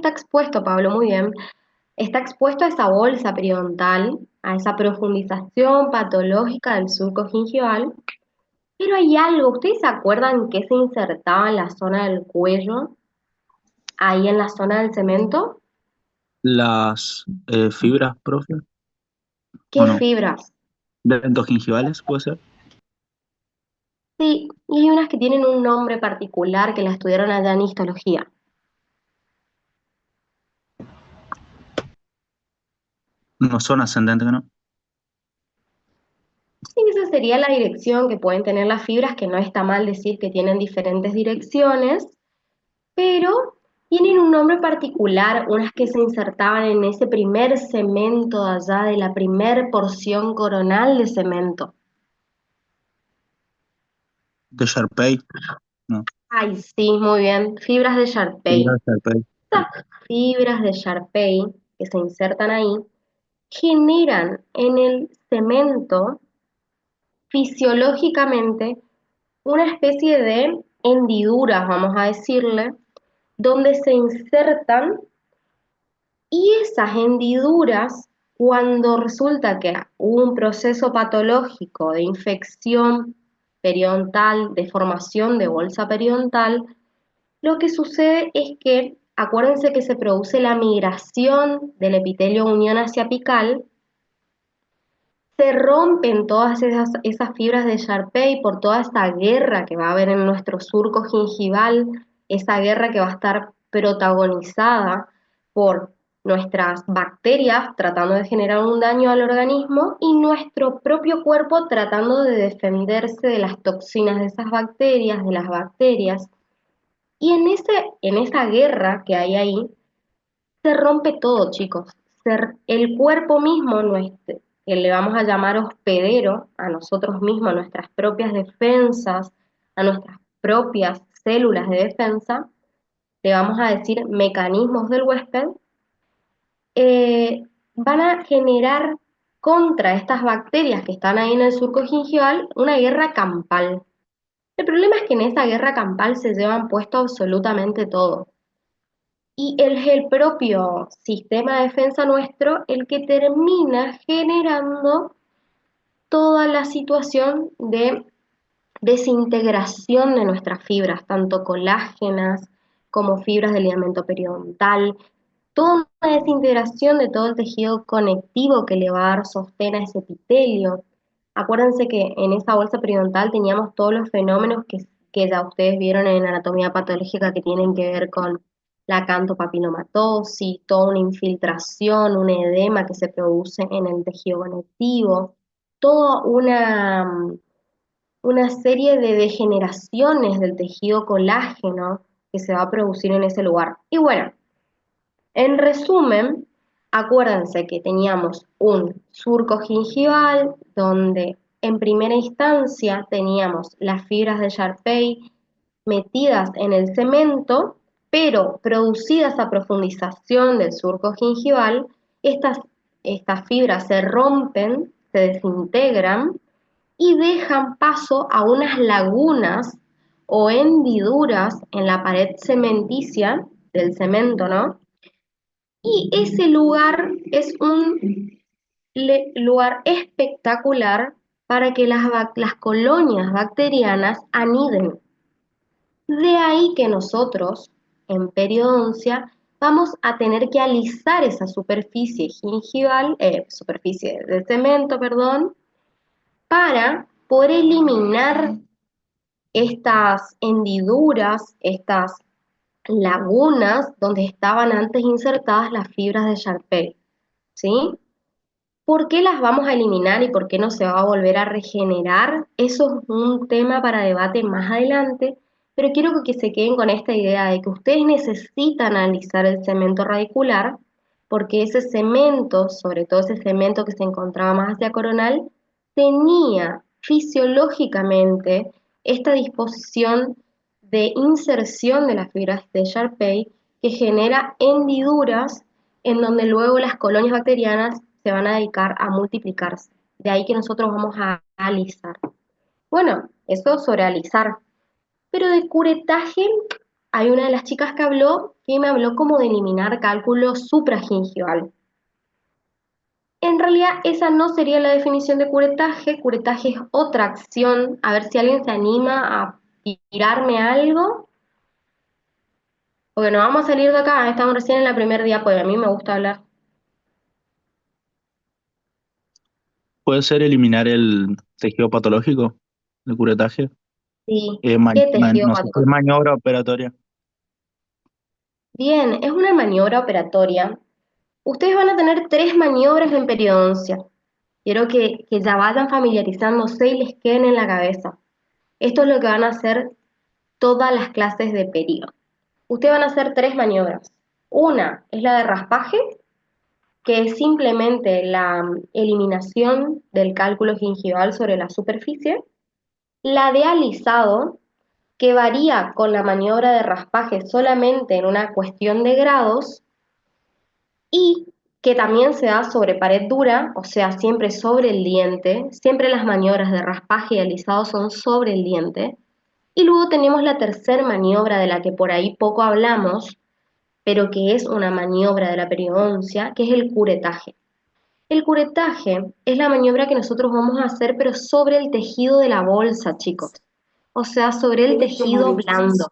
está expuesto, Pablo, muy bien. Está expuesto a esa bolsa periodontal, a esa profundización patológica del surco gingival, pero hay algo, ¿ustedes se acuerdan que se insertaba en la zona del cuello, ahí en la zona del cemento? Las fibras, profe, ¿o ¿Qué no? fibras? Dentogingivales, puede ser. Sí, y hay unas que tienen un nombre particular que la estudiaron allá en histología. No son ascendentes, ¿no? Sí, esa sería la dirección que pueden tener las fibras, que no está mal decir que tienen diferentes direcciones, pero tienen un nombre particular, unas que se insertaban en ese primer cemento de allá, de la primer porción coronal de cemento. De Sharpei, no. Ay, sí, muy bien, fibras de Sharpei. Fibras de Sharpei. Estas fibras de Sharpei que se insertan ahí generan en el cemento fisiológicamente una especie de hendiduras, vamos a decirle, donde se insertan. Y esas hendiduras, cuando resulta que hubo un proceso patológico de infección periodontal, de formación de bolsa periodontal, lo que sucede es que, acuérdense que se produce la migración del epitelio unión hacia apical, se rompen todas esas fibras de Sharpei por toda esta guerra que va a haber en nuestro surco gingival, esa guerra que va a estar protagonizada por nuestras bacterias tratando de generar un daño al organismo y nuestro propio cuerpo tratando de defenderse de las toxinas de esas bacterias, de las bacterias. Y en esa guerra que hay ahí, se rompe todo, chicos. El cuerpo mismo, que le vamos a llamar hospedero, a nosotros mismos, a nuestras propias defensas, a nuestras propias células de defensa, le vamos a decir mecanismos del huésped, van a generar contra estas bacterias que están ahí en el surco gingival una guerra campal. El problema es que en esa guerra campal se llevan puesto absolutamente todo. Y es el propio sistema de defensa nuestro el que termina generando toda la situación de desintegración de nuestras fibras, tanto colágenas como fibras del ligamento periodontal, toda una desintegración de todo el tejido conectivo que le va a dar sostén a ese epitelio. Acuérdense que en esa bolsa periodontal teníamos todos los fenómenos que ya ustedes vieron en anatomía patológica que tienen que ver con la cantopapilomatosis, toda una infiltración, un edema que se produce en el tejido conectivo, toda una serie de degeneraciones del tejido colágeno que se va a producir en ese lugar. Y bueno, en resumen, acuérdense que teníamos un surco gingival donde en primera instancia teníamos las fibras de Sharpei metidas en el cemento, pero producidas a profundización del surco gingival, estas, estas fibras se rompen, se desintegran y dejan paso a unas lagunas o hendiduras en la pared cementicia del cemento, ¿no? Y ese lugar es un lugar espectacular para que las colonias bacterianas aniden. De ahí que nosotros, en periodoncia, vamos a tener que alisar esa superficie gingival, superficie de cemento, perdón, para poder eliminar estas hendiduras, estas lagunas donde estaban antes insertadas las fibras de Sharpei, ¿sí? ¿Por qué las vamos a eliminar y por qué no se va a volver a regenerar? Eso es un tema para debate más adelante, pero quiero que se queden con esta idea de que ustedes necesitan analizar el cemento radicular, porque ese cemento, sobre todo ese cemento que se encontraba más hacia coronal, tenía fisiológicamente esta disposición de inserción de las fibras de Sharpei que genera hendiduras en donde luego las colonias bacterianas se van a dedicar a multiplicarse. De ahí que nosotros vamos a alisar. Bueno, eso sobre alisar. Pero de curetaje, hay una de las chicas que habló que me habló como de eliminar cálculo supragingival. En realidad esa no sería la definición de curetaje. Curetaje es otra acción. A ver si alguien se anima a tirarme algo. Porque no vamos a salir de acá, estamos recién en la primera diapo y a mí me gusta hablar. Puede ser eliminar el tejido patológico de curetaje. Sí, ¿qué tejido No sé si es patológico? maniobra operatoria. Bien, es una maniobra operatoria. Ustedes van a tener tres maniobras en periodoncia. Quiero que ya vayan familiarizándose y les queden en la cabeza. Esto es lo que van a hacer todas las clases de perio. Ustedes van a hacer tres maniobras. Una es la de raspaje, que es simplemente la eliminación del cálculo gingival sobre la superficie. La de alisado, que varía con la maniobra de raspaje solamente en una cuestión de grados y que también se da sobre pared dura, o sea, siempre sobre el diente. Siempre las maniobras de raspaje y alisado son sobre el diente. Y luego tenemos la tercera maniobra de la que por ahí poco hablamos, pero que es una maniobra de la periodoncia, que es el curetaje. El curetaje es la maniobra que nosotros vamos a hacer, pero sobre el tejido de la bolsa, chicos. O sea, sobre el tejido blando,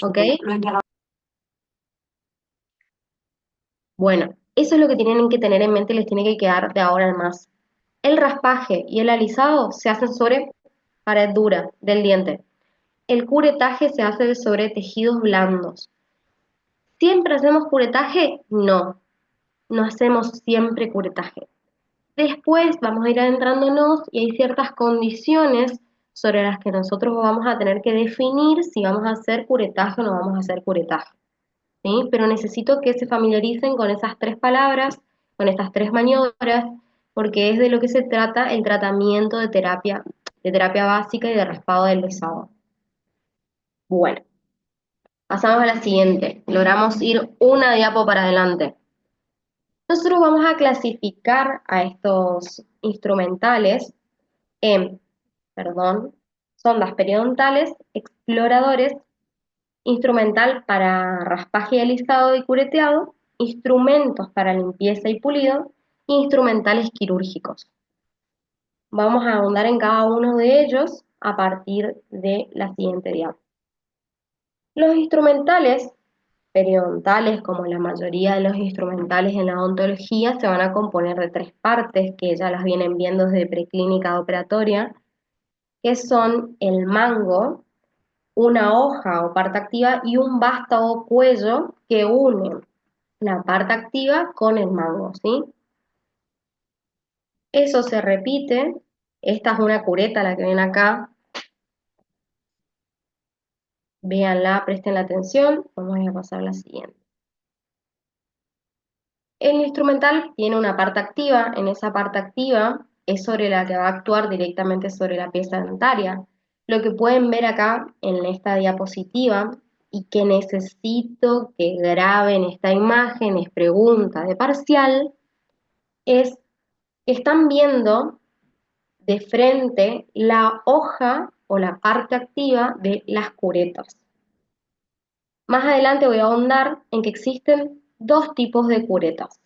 ¿ok? Bueno, eso es lo que tienen que tener en mente y les tiene que quedar de ahora en más. El raspaje y el alisado se hacen sobre pared dura del diente. El curetaje se hace sobre tejidos blandos. ¿Siempre hacemos curetaje? No, no hacemos siempre curetaje. Después vamos a ir adentrándonos y hay ciertas condiciones sobre las que nosotros vamos a tener que definir si vamos a hacer curetaje o no vamos a hacer curetaje, ¿sí? Pero necesito que se familiaricen con esas tres palabras, con estas tres maniobras, porque es de lo que se trata el tratamiento de terapia básica y de raspado del besado. Bueno, pasamos a la siguiente. Logramos ir una diapo para adelante. Nosotros vamos a clasificar a estos instrumentales en, perdón, sondas periodontales, exploradores, instrumental para raspaje y alisado y cureteado, instrumentos para limpieza y pulido, e instrumentales quirúrgicos. Vamos a ahondar en cada uno de ellos a partir de la siguiente diapositiva. Los instrumentales periodontales, como la mayoría de los instrumentales en la odontología, se van a componer de tres partes que ya las vienen viendo desde preclínica operatoria, que son el mango, una hoja o parte activa y un vástago cuello que une la parte activa con el mango, ¿sí? Eso se repite. Esta es una cureta, la que ven acá. Véanla, presten la atención. Vamos a pasar a la siguiente. El instrumental tiene una parte activa. En esa parte activa es sobre la que va a actuar directamente sobre la pieza dentaria. Lo que pueden ver acá en esta diapositiva y que necesito que graben esta imagen, es pregunta de parcial, es que están viendo de frente la hoja o la parte activa de las curetas. Más adelante voy a ahondar en que existen dos tipos de curetas.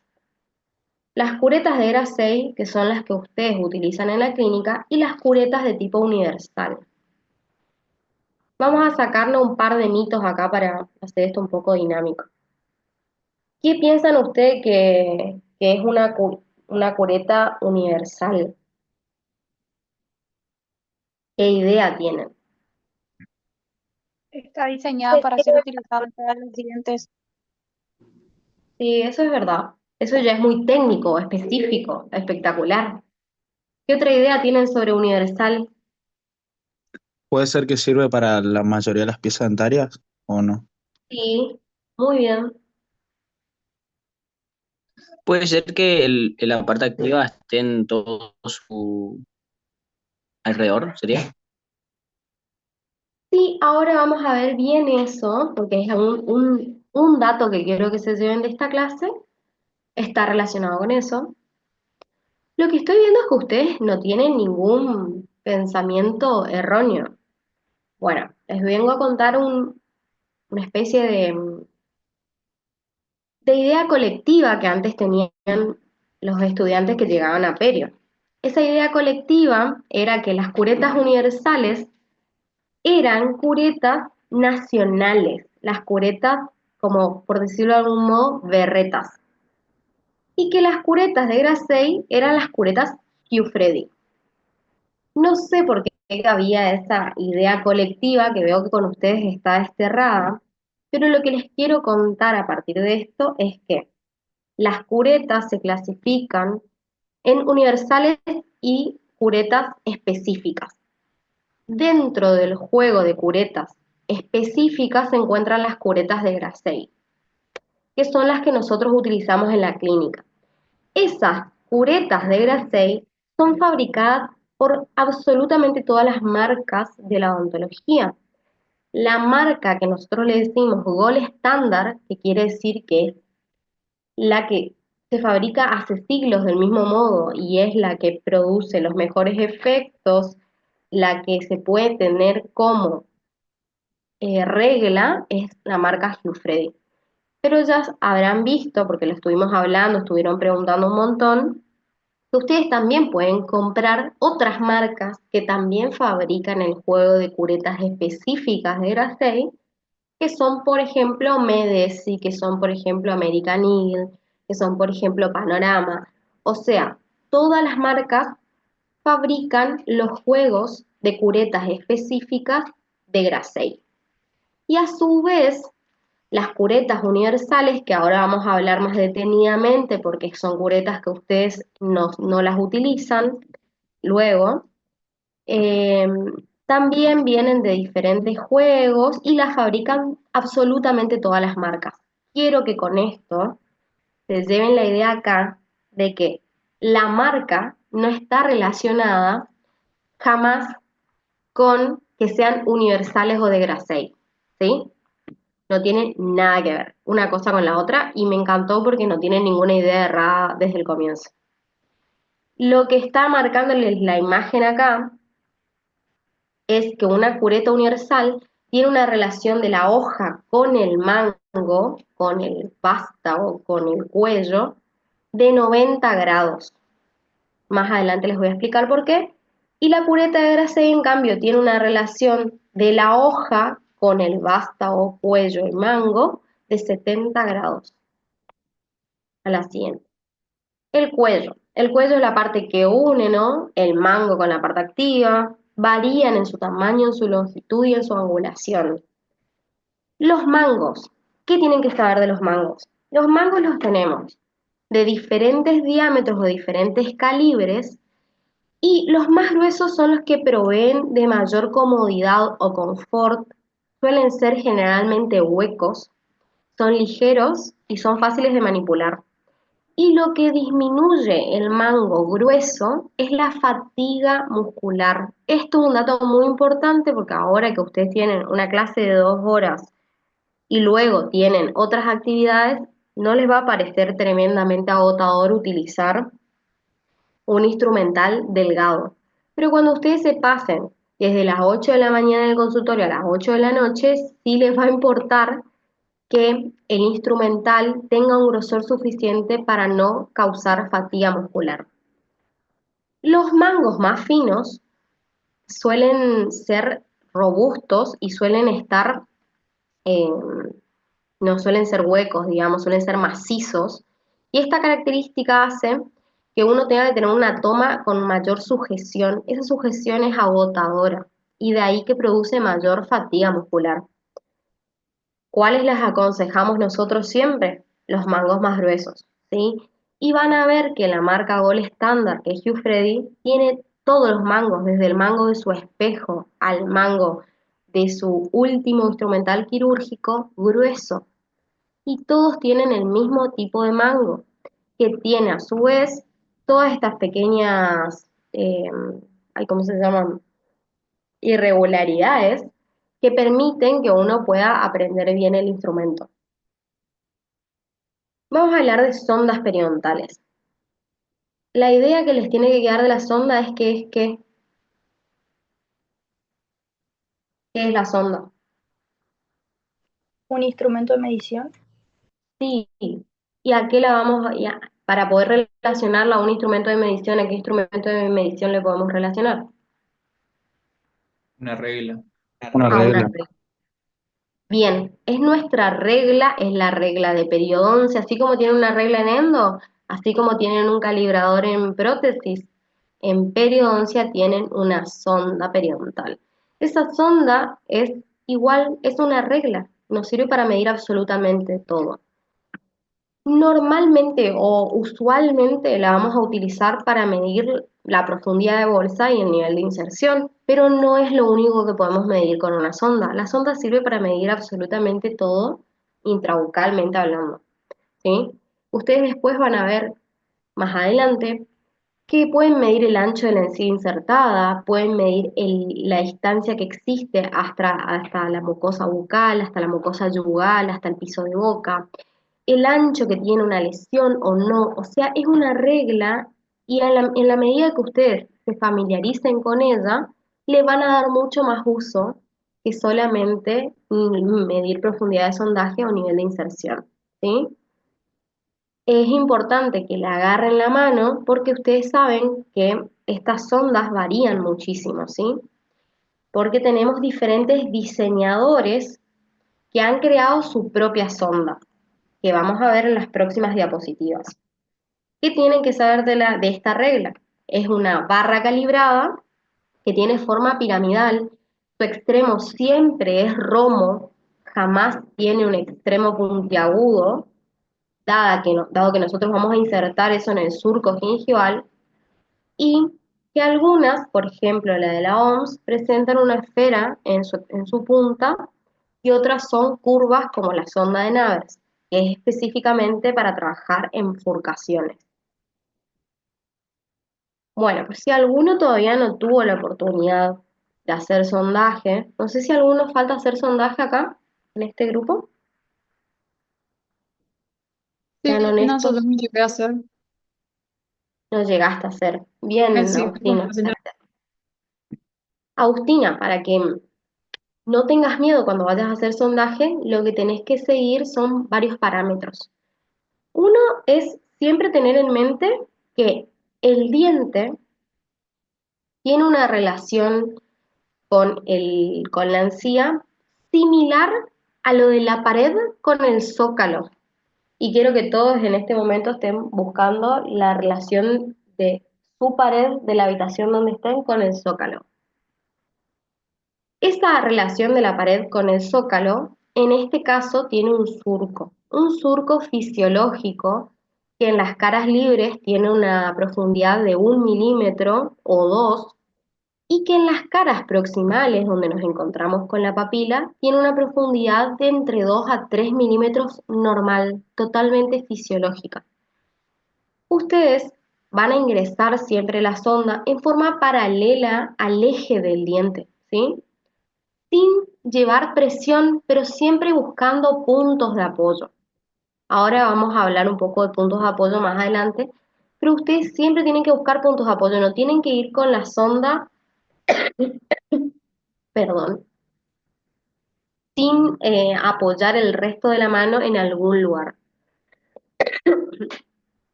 Las curetas de Grasey, que son las que ustedes utilizan en la clínica, y las curetas de tipo universal. Vamos a sacarnos un par de mitos acá para hacer esto un poco dinámico. ¿Qué piensan ustedes que es una cureta universal? ¿Qué idea tienen? Está diseñada para ser utilizada en todos los dientes. Sí, eso es verdad. Eso ya es muy técnico, específico, espectacular. ¿Qué otra idea tienen sobre universal? Puede ser que sirve para la mayoría de las piezas dentarias o no. Sí, muy bien. Puede ser que la parte activa esté en todo su alrededor, ¿sería? Sí, ahora vamos a ver bien eso, porque es un dato que quiero que se lleven de esta clase, está relacionado con eso. Lo que estoy viendo es que ustedes no tienen ningún pensamiento erróneo. Bueno, les vengo a contar una especie de idea colectiva que antes tenían los estudiantes que llegaban a Perio. Esa idea colectiva era que las curetas universales eran curetas nacionales, las curetas, como por decirlo de algún modo, berretas, y que las curetas de Grasey eran las curetas Giuffredi. No sé por qué había esa idea colectiva que veo que con ustedes está desterrada, pero lo que les quiero contar a partir de esto es que las curetas se clasifican en universales y curetas específicas. Dentro del juego de curetas específicas se encuentran las curetas de Grasey, que son las que nosotros utilizamos en la clínica. Esas curetas de Grasey son fabricadas por absolutamente todas las marcas de la odontología. La marca que nosotros le decimos Gold Standard, que quiere decir que es la que se fabrica hace siglos del mismo modo y es la que produce los mejores efectos, la que se puede tener como regla, es la marca Giuffredi. Pero ya habrán visto, porque lo estuvimos hablando, estuvieron preguntando un montón, que ustedes también pueden comprar otras marcas que también fabrican el juego de curetas específicas de Grasey, que son, por ejemplo, Medici, que son, por ejemplo, American Eagle, que son, por ejemplo, Panorama. O sea, todas las marcas fabrican los juegos de curetas específicas de Grasey. Y a su vez, las curetas universales, que ahora vamos a hablar más detenidamente porque son curetas que ustedes no las utilizan luego, eh, también vienen de diferentes juegos y las fabrican absolutamente todas las marcas. Quiero que con esto se lleven la idea acá de que la marca no está relacionada jamás con que sean universales o de Grasey, ¿sí? No tiene nada que ver una cosa con la otra y me encantó porque no tiene ninguna idea errada desde el comienzo. Lo que está marcándoles la imagen acá es que una cureta universal tiene una relación de la hoja con el mango, con el vástago, con el cuello, de 90 grados. Más adelante les voy a explicar por qué. Y la cureta de Grasey, en cambio, tiene una relación de la hoja con el vástago, cuello y mango de 70 grados. A la siguiente. El cuello. El cuello es la parte que une, ¿no? El mango con la parte activa. Varían en su tamaño, en su longitud y en su angulación. Los mangos. ¿Qué tienen que saber de los mangos? Los mangos los tenemos de diferentes diámetros o diferentes calibres y los más gruesos son los que proveen de mayor comodidad o confort. Suelen ser generalmente huecos, son ligeros y son fáciles de manipular. Y lo que disminuye el mango grueso es la fatiga muscular. Esto es un dato muy importante porque ahora que ustedes tienen una clase de 2 horas y luego tienen otras actividades, no les va a parecer tremendamente agotador utilizar un instrumental delgado. Pero cuando ustedes se pasen desde las 8 de la mañana del consultorio a las 8 de la noche, sí les va a importar que el instrumental tenga un grosor suficiente para no causar fatiga muscular. Los mangos más finos suelen ser robustos y suelen estar, no suelen ser huecos, digamos, suelen ser macizos. Y esta característica hace que uno tenga que tener una toma con mayor sujeción. Esa sujeción es agotadora y de ahí que produce mayor fatiga muscular. ¿Cuáles les aconsejamos nosotros siempre? Los mangos más gruesos, ¿sí? Y van a ver que la marca Gold Standard, que es Giuffredi, tiene todos los mangos, desde el mango de su espejo al mango de su último instrumental quirúrgico, grueso. Y todos tienen el mismo tipo de mango, que tiene a su vez todas estas pequeñas, ¿cómo se llaman? Irregularidades que permiten que uno pueda aprender bien el instrumento. Vamos a hablar de sondas periodontales. La idea que les tiene que quedar de la sonda es que ¿qué es la sonda? un instrumento de medición. Sí. ¿Y a qué la para poder relacionarla a un instrumento de medición, a qué instrumento de medición le podemos relacionar? Una regla. Una A una regla. regla. Bien, es nuestra regla, es la regla de periodoncia, así como tienen una regla en endo, así como tienen un calibrador en prótesis, en periodoncia tienen una sonda periodontal. Esa sonda es igual, es una regla, nos sirve para medir absolutamente todo. Normalmente o usualmente la vamos a utilizar para medir la profundidad de bolsa y el nivel de inserción, pero no es lo único que podemos medir con una sonda. La sonda sirve para medir absolutamente todo intrabucalmente hablando, ¿sí? Ustedes después van a ver más adelante que pueden medir el ancho de la encía insertada, pueden medir la distancia que existe hasta la mucosa bucal, hasta la mucosa yugal, hasta el piso de boca, el ancho que tiene una lesión o no, o sea, es una regla y en la medida que ustedes se familiaricen con ella, le van a dar mucho más uso que solamente medir profundidad de sondaje o nivel de inserción, ¿sí? Es importante que la agarren la mano porque ustedes saben que estas sondas varían muchísimo, ¿sí? Porque tenemos diferentes diseñadores que han creado su propia sonda, que vamos a ver en las próximas diapositivas. ¿Qué tienen que saber de esta regla? Es una barra calibrada que tiene forma piramidal, su extremo siempre es romo, jamás tiene un extremo puntiagudo, dado que nosotros vamos a insertar eso en el surco gingival, y que algunas, por ejemplo la de la OMS, presentan una esfera en su punta y otras son curvas como la sonda de Navers, que es específicamente para trabajar en furcaciones. Bueno, pues si alguno todavía no tuvo la oportunidad de hacer sondaje, no sé si a alguno falta hacer sondaje acá, en este grupo, Sí, sean honestos, nosotros no llegué a hacer. no llegaste a hacer. Bien, Sí, bueno, Agustina. Agustina, para que no tengas miedo cuando vayas a hacer sondaje, lo que tenés que seguir son varios parámetros. Uno es siempre tener en mente que el diente tiene una relación con la encía similar a lo de la pared con el zócalo. Y quiero que todos en este momento estén buscando la relación de su pared de la habitación donde estén con el zócalo. Esa relación de la pared con el zócalo, en este caso, tiene un surco fisiológico que en las caras libres tiene una profundidad de 1 milímetro o 2, y que en las caras proximales, donde nos encontramos con la papila, tiene una profundidad de entre 2 a 3 milímetros normal, totalmente fisiológica. Ustedes van a ingresar siempre la sonda en forma paralela al eje del diente, ¿sí? Sin llevar presión, pero siempre buscando puntos de apoyo. Ahora vamos a hablar un poco de puntos de apoyo más adelante, pero ustedes siempre tienen que buscar puntos de apoyo, no tienen que ir con la sonda, perdón, sin apoyar el resto de la mano en algún lugar.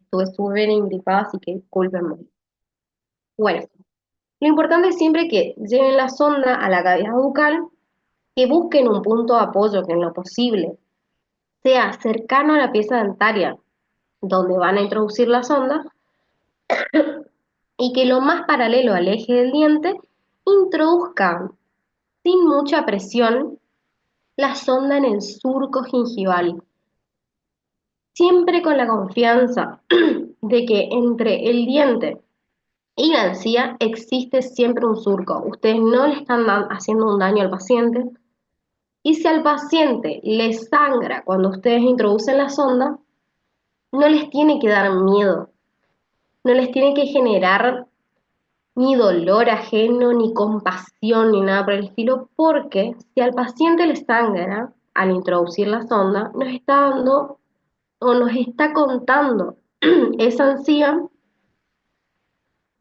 Estuve súper engripada, así que discúlpenme. Bueno, lo importante es siempre que lleven la sonda a la cavidad bucal, que busquen un punto de apoyo que en lo posible sea cercano a la pieza dentaria donde van a introducir la sonda y que lo más paralelo al eje del diente introduzcan sin mucha presión la sonda en el surco gingival, siempre con la confianza de que entre el diente y la encía existe siempre un surco. Ustedes no le están haciendo un daño al paciente, y si al paciente le sangra cuando ustedes introducen la sonda, no les tiene que dar miedo, no les tiene que generar ni dolor ajeno, ni compasión, ni nada por el estilo, porque si al paciente le sangra al introducir la sonda, nos está dando o nos está contando esa encía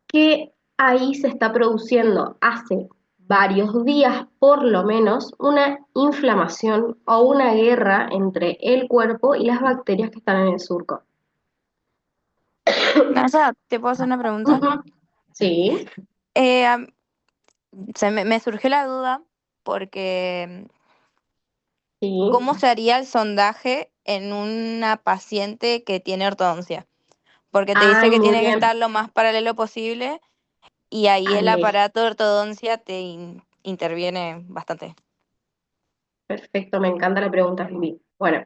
que ahí se está produciendo hace varios días, por lo menos, una inflamación o una guerra entre el cuerpo y las bacterias que están en el surco. Nasa, ¿te puedo hacer una pregunta? Ujú. Sí, Eh, am- me surgió la duda porque sí. ¿cómo se haría el sondaje en una paciente que tiene ortodoncia? Porque te dice Ay, que muy tiene que bien. estar lo más paralelo posible y ahí el Ale, aparato de ortodoncia te interviene bastante. perfecto, me encanta la pregunta, Vivi. Bueno,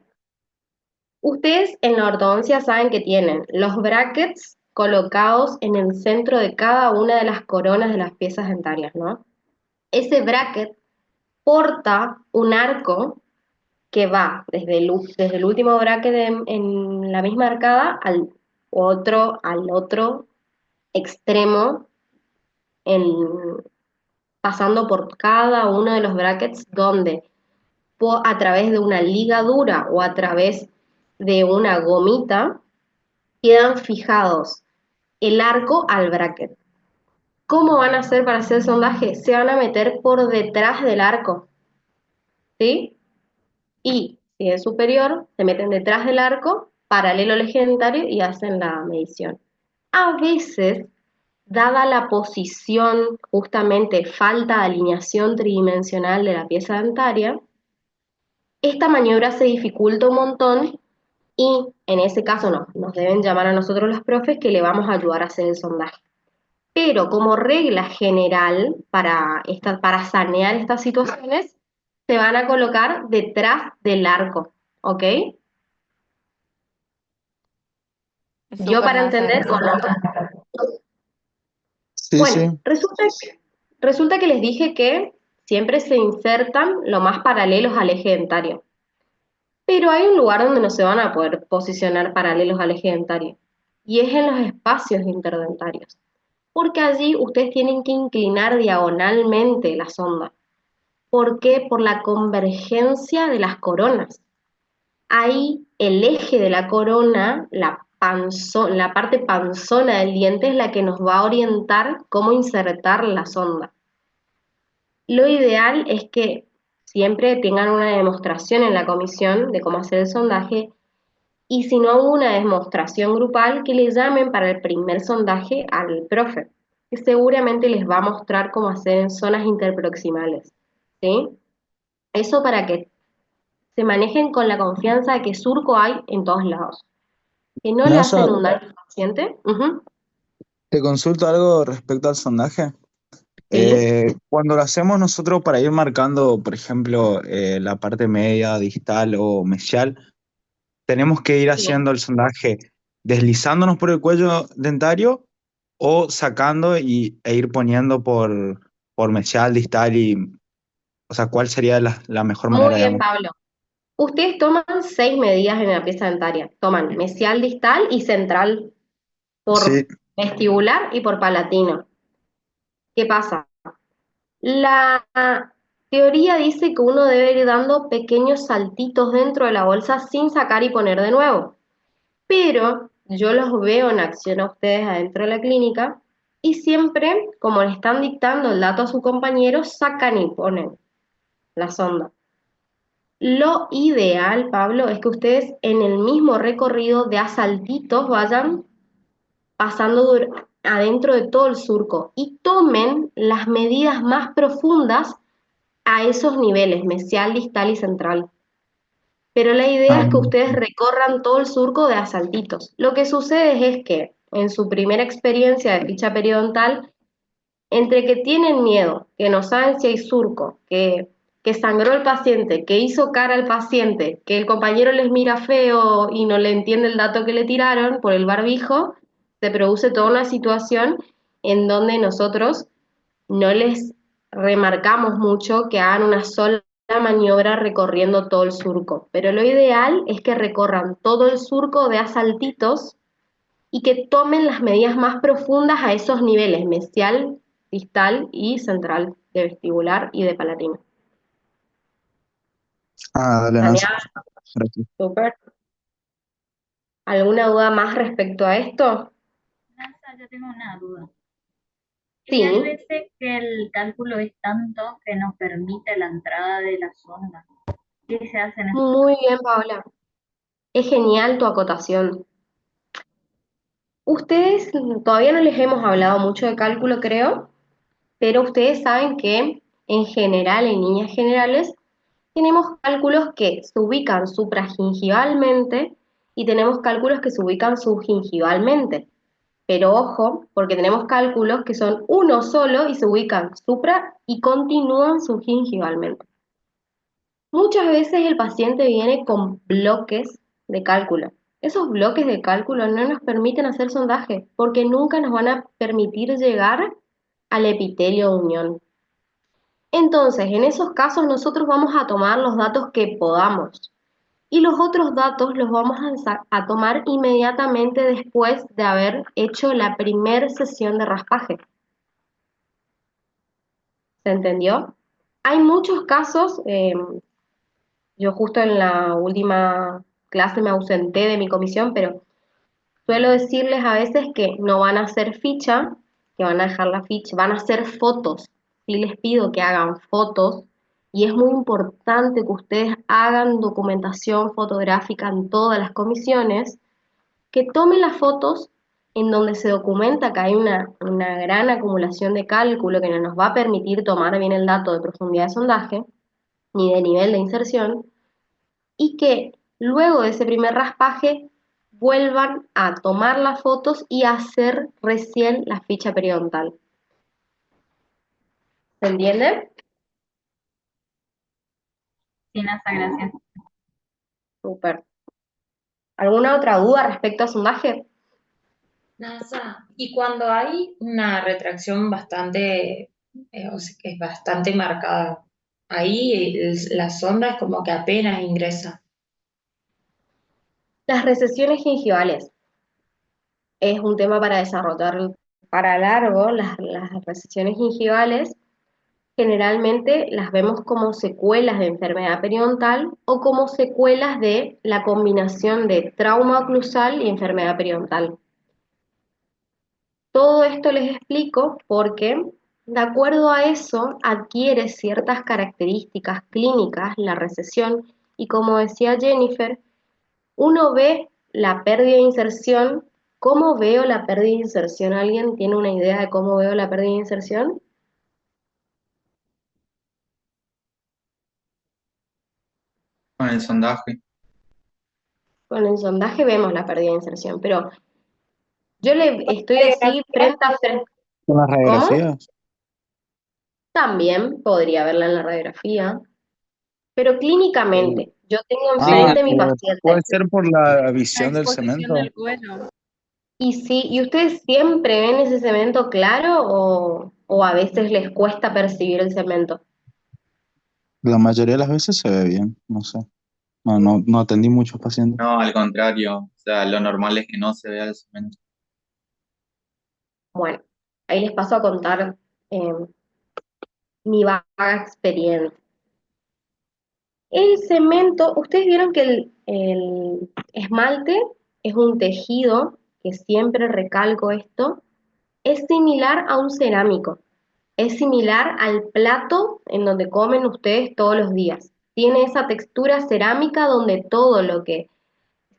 ustedes en la ortodoncia saben que tienen los brackets colocados en el centro de cada una de las coronas de las piezas dentarias, ¿no? Ese bracket porta un arco que va desde el último bracket en la misma arcada al otro extremo, en- pasando por cada uno de los brackets donde a través de una ligadura o a través de una gomita quedan fijados el arco al bracket. ¿Cómo van a hacer para hacer el sondaje? Se van a meter por detrás del arco, ¿sí? Y si es superior, se meten detrás del arco, paralelo al eje dentario y hacen la medición. A veces, dada la posición, justamente falta de alineación tridimensional de la pieza dentaria, esta maniobra se dificulta un montón y en ese caso nos deben llamar a nosotros los profes que le vamos a ayudar a hacer el sondaje. Pero como regla general para sanear estas situaciones, se van a colocar detrás del arco, ¿ok? Yo Súper, para Nasa, entender, gracias. Sí, bueno, sí. resulta que les dije que siempre se insertan lo más paralelos al eje dentario, pero hay un lugar donde no se van a poder posicionar paralelos al eje dentario, y es en los espacios interdentarios, porque allí ustedes tienen que inclinar diagonalmente la sonda. ¿Por qué? Por la convergencia de las coronas. Ahí el eje de la corona, la parte panzona del diente es la que nos va a orientar cómo insertar la sonda. Lo ideal es que siempre tengan una demostración en la comisión de cómo hacer el sondaje y si no hubo una demostración grupal, que le llamen para el primer sondaje al profe, que seguramente les va a mostrar cómo hacer en zonas interproximales, ¿sí? Eso para que se manejen con la confianza de que surco hay en todos lados. Que no le Nasa, hacen un daño al paciente. Ujú. te consulto algo respecto al sondaje. Sí, Cuando lo hacemos nosotros para ir marcando, por ejemplo, la parte media, distal o mesial, tenemos que ir sí. haciendo el sondaje deslizándonos por el cuello dentario o sacando e ir poniendo por mesial, distal y, o sea, ¿cuál sería la mejor Muy manera, bien, digamos? Pablo. Ustedes toman 6 medidas en la pieza dentaria. Toman mesial, distal y central por Sí, vestibular y por palatino. ¿Qué pasa? La teoría dice que uno debe ir dando pequeños saltitos dentro de la bolsa sin sacar y poner de nuevo. Pero yo los veo en acción a ustedes adentro de la clínica y siempre, como le están dictando el dato a su compañero, sacan y ponen la sonda. Lo ideal, Pablo, es que ustedes en el mismo recorrido de a saltitos vayan pasando adentro de todo el surco y tomen las medidas más profundas a esos niveles, mesial, distal y central. Pero la idea ah, es que ustedes recorran todo el surco de a saltitos. Lo que sucede es que en su primera experiencia de ficha periodontal, entre que tienen miedo, que no saben si hay surco, que sangró el paciente, que hizo cara al paciente, que el compañero les mira feo y no le entiende el dato que le tiraron por el barbijo, se produce toda una situación en donde nosotros no les remarcamos mucho que hagan una sola maniobra recorriendo todo el surco, pero lo ideal es que recorran todo el surco de a saltitos y que tomen las medidas más profundas a esos niveles, mesial, distal y central, de vestibular y de palatino. dale, Nancy. Tania, Gracias. súper. ¿Alguna duda más respecto a esto? Nasa, yo tengo una duda. Y hay Sí, veces que el cálculo es tanto que no permite la entrada de la sonda. ¿Qué se hace en esos muy bien, Paola. Es genial tu acotación. Ustedes todavía no les hemos hablado mucho de cálculo, creo, pero ustedes saben que en general, en líneas generales, tenemos cálculos que se ubican supragingivalmente y tenemos cálculos que se ubican subgingivalmente. Pero ojo, porque tenemos cálculos que son uno solo y se ubican supra y continúan subgingivalmente. Muchas veces el paciente viene con bloques de cálculo. Esos bloques de cálculo no nos permiten hacer sondaje porque nunca nos van a permitir llegar al epitelio de unión. Entonces, en esos casos nosotros vamos a tomar los datos que podamos y los otros datos los vamos a tomar inmediatamente después de haber hecho la primera sesión de raspaje. ¿Se entendió? Hay muchos casos, yo justo en la última clase me ausenté de mi comisión, pero suelo decirles a veces que no van a hacer ficha, que van a dejar la ficha, van a hacer fotos. Sí les pido que hagan fotos y es muy importante que ustedes hagan documentación fotográfica en todas las comisiones, que tomen las fotos en donde se documenta que hay una gran acumulación de cálculo que no nos va a permitir tomar bien el dato de profundidad de sondaje ni de nivel de inserción, y que luego de ese primer raspaje vuelvan a tomar las fotos y hacer recién la ficha periodontal. ¿Se entiende? sin esa gracia? Súper. ¿Alguna otra duda respecto a sondaje? NASA. Y cuando hay una retracción bastante, o sea, que es bastante marcada, ahí la sonda es como que apenas ingresa. Las recesiones gingivales es un tema para desarrollar para largo. Las recesiones gingivales generalmente las vemos como secuelas de enfermedad periodontal o como secuelas de la combinación de trauma oclusal y enfermedad periodontal. Todo esto les explico porque de acuerdo a eso adquiere ciertas características clínicas la recesión y como decía Jennifer, uno ve la pérdida de inserción. ¿Cómo veo la pérdida de inserción? ¿Alguien tiene una idea de cómo veo la pérdida de inserción? Con el sondaje. Con el sondaje vemos la pérdida de inserción, pero yo le estoy así frente a frente. Con las ¿Cómo? radiografías. También podría verla en la radiografía, pero Sí. clínicamente, yo tengo Ah, enfrente a mi puede paciente. ser por la La visión del exposición cemento. del cuello. Y sí, ¿y ustedes siempre ven ese cemento claro o a veces les cuesta percibir el cemento? La mayoría de las veces se ve bien, no sé. No atendí muchos pacientes. No, al contrario, o sea, lo normal es que no se vea el cemento. Bueno, ahí les paso a contar eh, mi vaga experiencia. El cemento, ustedes vieron que el esmalte es un tejido, que siempre recalco esto, es similar a un cerámico, es similar al plato en donde comen ustedes todos los días. Tiene esa textura cerámica donde todo lo que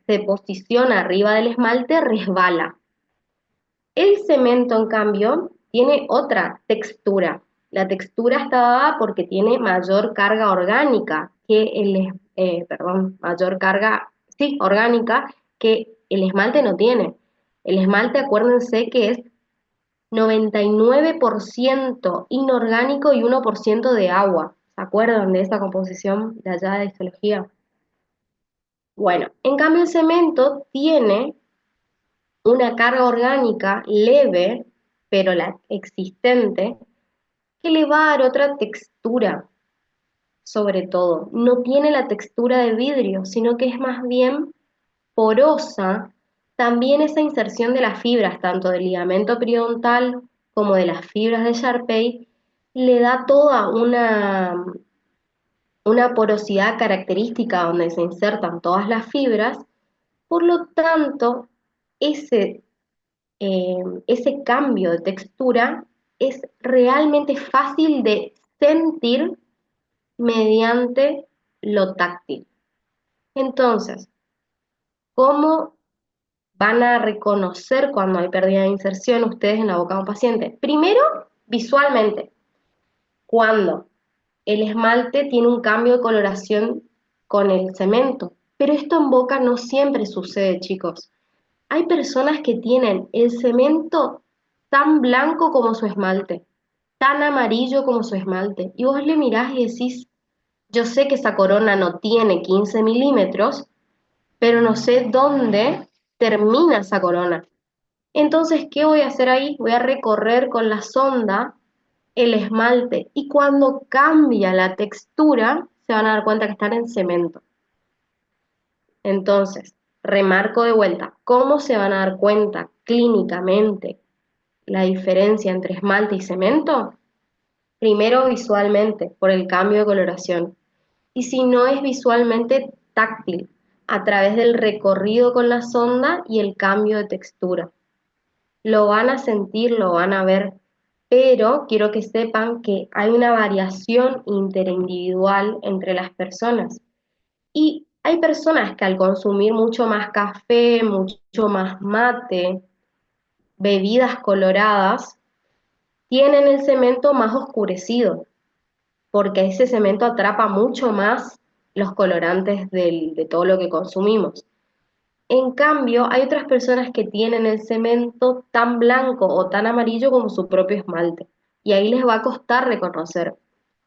se posiciona arriba del esmalte resbala. El cemento, en cambio, tiene otra textura. La textura está dada porque tiene mayor carga orgánica que mayor carga, sí, orgánica que el esmalte no tiene. El esmalte, acuérdense que es 99% inorgánico y 1% de agua. ¿Se acuerdan de esa composición de allá de histología? Bueno, en cambio el cemento tiene una carga orgánica leve, pero la existente, que le va a dar otra textura, sobre todo. No tiene la textura de vidrio, sino que es más bien porosa. También esa inserción de las fibras, tanto del ligamento periodontal como de las fibras de Sharpey, le da toda una porosidad característica donde se insertan todas las fibras. Por lo tanto, ese ese cambio de textura es realmente fácil de sentir mediante lo táctil. Entonces, ¿cómo van a reconocer cuando hay pérdida de inserción ustedes en la boca de un paciente? Primero, visualmente, cuando el esmalte tiene un cambio de coloración con el cemento. Pero esto en boca no siempre sucede, chicos. Hay personas que tienen el cemento tan blanco como su esmalte, tan amarillo como su esmalte. Y vos le mirás y decís, yo sé que esa corona no tiene 15 milímetros, pero no sé dónde termina esa corona. Entonces, ¿qué voy a hacer ahí? Voy a recorrer con la sonda el esmalte y cuando cambia la textura, se van a dar cuenta que están en cemento. Entonces, remarco de vuelta, ¿cómo se van a dar cuenta clínicamente la diferencia entre esmalte y cemento? Primero visualmente, por el cambio de coloración. Y si no es visualmente, táctil, a través del recorrido con la sonda y el cambio de textura. Lo van a sentir, lo van a ver, pero quiero que sepan que hay una variación interindividual entre las personas. Y hay personas que al consumir mucho más café, mucho más mate, bebidas coloradas, tienen el cemento más oscurecido, porque ese cemento atrapa mucho más los colorantes de todo lo que consumimos. En cambio, hay otras personas que tienen el cemento tan blanco o tan amarillo como su propio esmalte, y ahí les va a costar reconocer.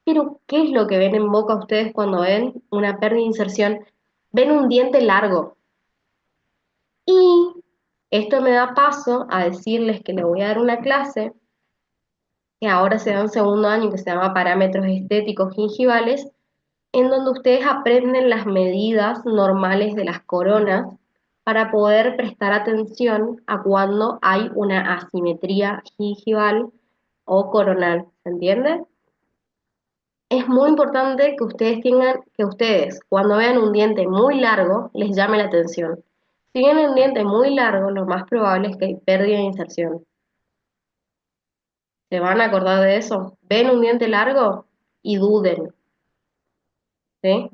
Pero, ¿qué es lo que ven en boca ustedes cuando ven una pérdida de inserción? Ven un diente largo. Y esto me da paso a decirles que les voy a dar una clase que ahora se da en segundo año, que se llama Parámetros Estéticos Gingivales, en donde ustedes aprenden las medidas normales de las coronas para poder prestar atención a cuando hay una asimetría gingival o coronal, ¿se entiende? Es muy importante que ustedes tengan, que ustedes cuando vean un diente muy largo, les llame la atención. Si ven un diente muy largo, lo más probable es que hay pérdida de inserción. ¿Se van a acordar de eso? Ven un diente largo y duden, ¿sí?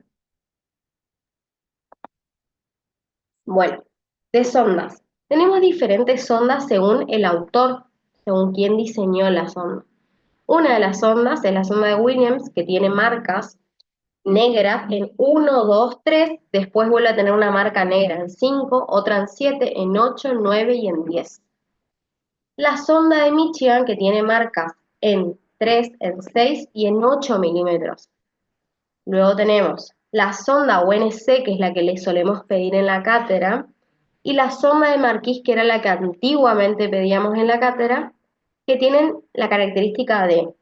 Bueno, de sondas. Tenemos diferentes sondas según el autor, según quien diseñó la sonda. Una de las sondas es la sonda de Williams, que tiene marcas negras en 1, 2, 3, después vuelve a tener una marca negra en 5, otra en 7, en 8, 9 y en 10. La sonda de Michigan, que tiene marcas en 3, en 6 y en 8 milímetros. Luego tenemos la sonda UNC, que es la que le solemos pedir en la cátedra, y la sonda de Marquis, que era la que antiguamente pedíamos en la cátedra, que tienen la característica de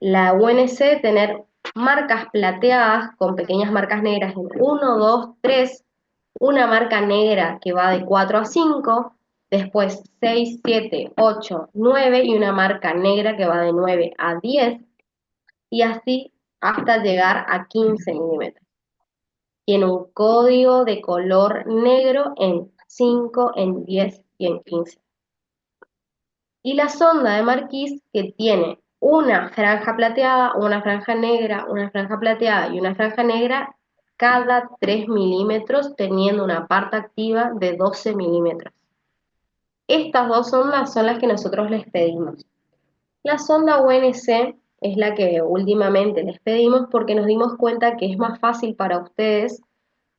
la UNC tener marcas plateadas con pequeñas marcas negras en 1, 2, 3, una marca negra que va de 4 a 5, después 6, 7, 8, 9 y una marca negra que va de 9 a 10 y así hasta llegar a 15 milímetros. Tiene un código de color negro en 5, en 10 y en 15. Y la sonda de Marquis, que tiene una franja plateada, una franja negra, una franja plateada y una franja negra cada 3 milímetros, teniendo una parte activa de 12 milímetros. Estas dos sondas son las que nosotros les pedimos. La sonda UNC es la que últimamente les pedimos porque nos dimos cuenta que es más fácil para ustedes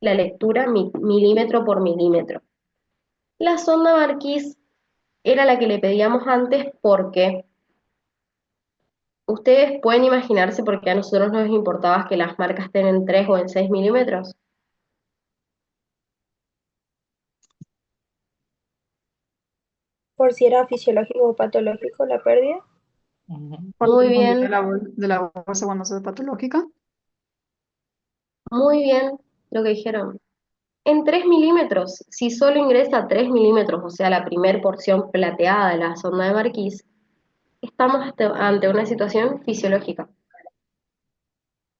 la lectura milímetro por milímetro. La sonda Marquis era la que le pedíamos antes porque ustedes pueden imaginarse por qué a nosotros nos importaba que las marcas estén en 3 o en 6 milímetros. Por si era fisiológico o patológico la pérdida. Muy bien, De la bolsa cuando se ve patológica. muy bien lo que dijeron. En 3 milímetros, si solo ingresa 3 milímetros, o sea, la primer porción plateada de la sonda de Marquis, estamos ante una situación fisiológica.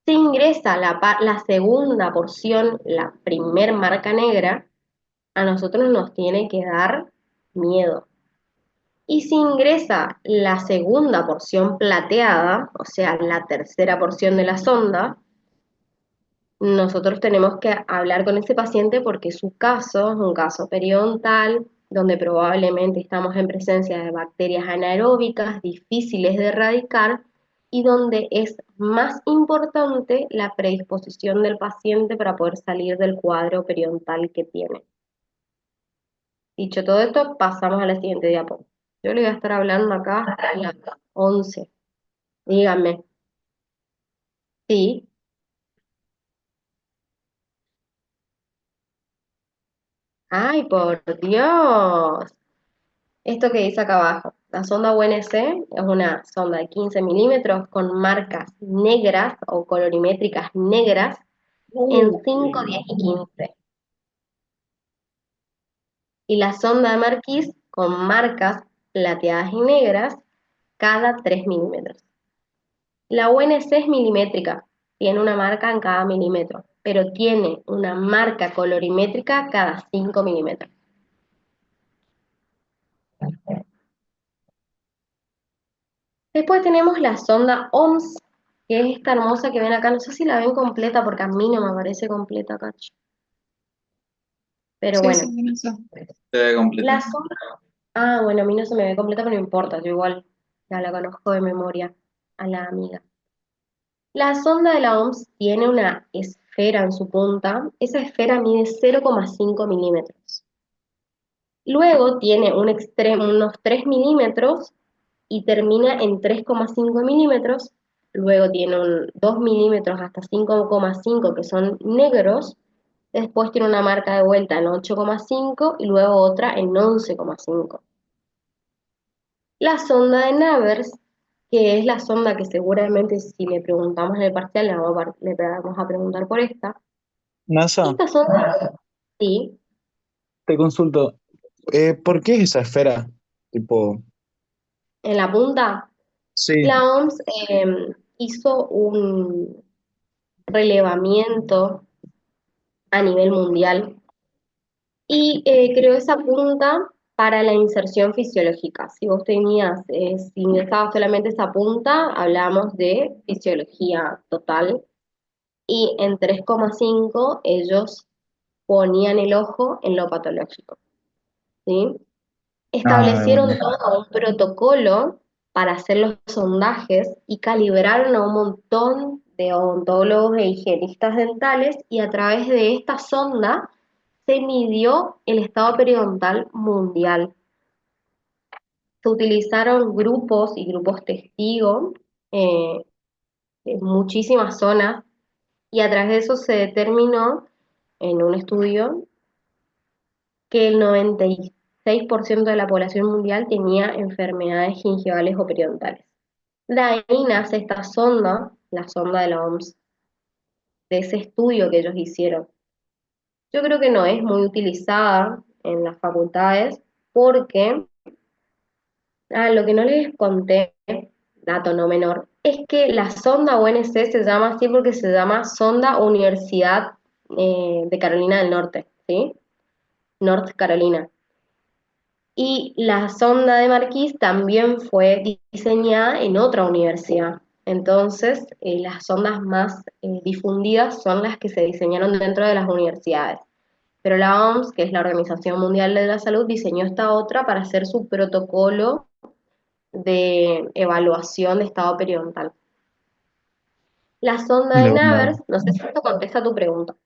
Si ingresa la segunda porción, la primer marca negra, a nosotros nos tiene que dar miedo. Y si ingresa la segunda porción plateada, o sea, la tercera porción de la sonda, nosotros tenemos que hablar con ese paciente porque su caso es un caso periodontal, donde probablemente estamos en presencia de bacterias anaeróbicas difíciles de erradicar y donde es más importante la predisposición del paciente para poder salir del cuadro periodontal que tiene. Dicho todo esto, pasamos a la siguiente diapo. Yo le voy a estar hablando acá hasta las 11. Díganme. Sí. Ay, por Dios. Esto que dice acá abajo, la sonda UNC es una sonda de 15 milímetros con marcas negras o colorimétricas negras en 5, 10 y 15. Y la sonda de Marquis con marcas plateadas y negras cada 3 milímetros. La UNC es milimétrica, tiene una marca en cada milímetro, pero tiene una marca colorimétrica cada 5 milímetros. Después tenemos la sonda OMS, que es esta hermosa que ven acá. No sé si la ven completa porque a mí no me parece completa, cacho. Pero Sí, bueno, sí, Vanessa. Se ve completo. la sonda... Ah, bueno, a mí no se me ve completa, pero no importa. Yo igual ya la conozco de memoria a la amiga. La sonda de la OMS tiene una esfera en su punta. Esa esfera mide 0,5 milímetros. Luego tiene un extremo, unos 3 milímetros y termina en 3,5 milímetros. Luego tiene 2 milímetros hasta 5,5 que son negros. Después tiene una marca de vuelta en 8,5 y luego otra en 11,5. La sonda de Navers, que es la sonda que seguramente si le preguntamos en el parcial le vamos a preguntar por esta. NASA, Esta sonda, sí, te consulto, ¿por qué es esa esfera? Tipo, en la punta, sí, la OMS hizo un relevamiento a nivel mundial y creó esa punta para la inserción fisiológica. Si vos tenías, si ingresabas solamente esa punta, hablamos de fisiología total, y en 3,5 ellos ponían el ojo en lo patológico, ¿sí? ah, Establecieron todo un protocolo para hacer los sondajes y calibraron a un montón de odontólogos e higienistas dentales y a través de esta sonda se midió el estado periodontal mundial. Se utilizaron grupos y grupos testigos eh, en muchísimas zonas y a través de eso se determinó en un estudio que el 96% de la población mundial tenía enfermedades gingivales o periodontales. De ahí nace esta sonda, la sonda de la OMS, de ese estudio que ellos hicieron. Yo creo que no es muy utilizada en las facultades porque, lo que no les conté, dato no menor, es que la sonda UNC se llama así porque se llama Sonda Universidad de Carolina del Norte, ¿sí? North Carolina. Y la sonda de Marquis también fue diseñada en otra universidad. Entonces, las sondas más difundidas son las que se diseñaron dentro de las universidades. Pero la OMS, que es la Organización Mundial de la Salud, diseñó esta otra para hacer su protocolo de evaluación de estado periodontal. La sonda de no. Navers, no sé si esto contesta tu pregunta.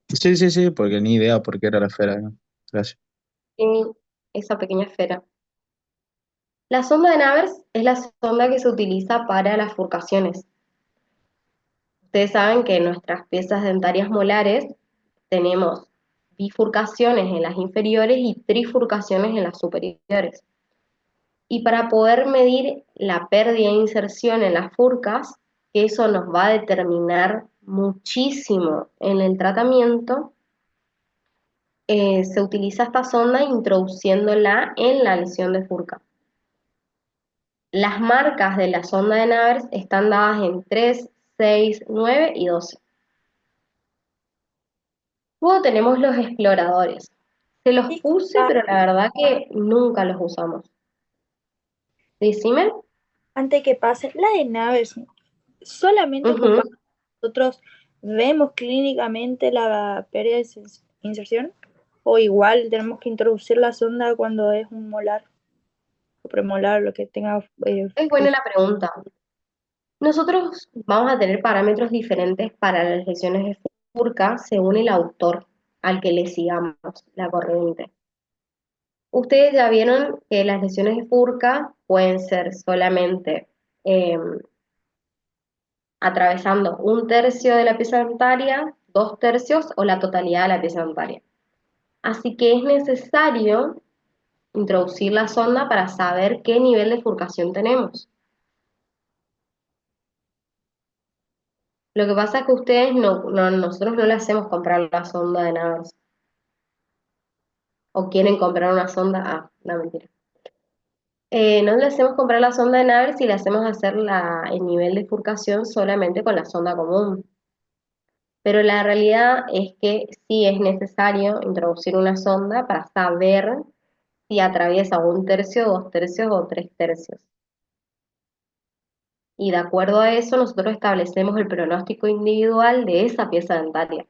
Sí, sí, sí, porque ni idea por qué era la esfera, ¿no? Gracias. Esa pequeña esfera. La sonda de Navers es la sonda que se utiliza para las furcaciones. Ustedes saben que en nuestras piezas dentarias molares tenemos bifurcaciones en las inferiores y trifurcaciones en las superiores. Y para poder medir la pérdida e inserción en las furcas, que eso nos va a determinar muchísimo en el tratamiento, se utiliza esta sonda introduciéndola en la lesión de furca. Las marcas de la sonda de Navers están dadas en 3, 6, 9 y 12. Luego tenemos los exploradores. Se los Sí, puse, pero la verdad que nunca los usamos. Decime. antes que pase, la de Naves solamente Ujú. ocupamos nosotros, vemos clínicamente la pérdida de inserción, o igual tenemos que introducir la sonda cuando es un molar o premolar, lo que tenga. Es buena la pregunta. Nosotros vamos a tener parámetros diferentes para las lesiones de Furca según el autor al que le sigamos la corriente. Ustedes ya vieron que las lesiones de Furca pueden ser solamente eh, atravesando un tercio de la pieza dentaria, dos tercios o la totalidad de la pieza dentaria. Así que es necesario introducir la sonda para saber qué nivel de furcación tenemos. Lo que pasa es que ustedes nosotros no le hacemos comprar la sonda de nada. O quieren comprar una sonda. Ah, no, mentira. No le hacemos comprar la sonda de Naver si le hacemos hacer el nivel de furcación solamente con la sonda común. Pero la realidad es que sí es necesario introducir una sonda para saber si atraviesa un tercio, dos tercios o tres tercios. Y de acuerdo a eso, nosotros establecemos el pronóstico individual de esa pieza dentaria,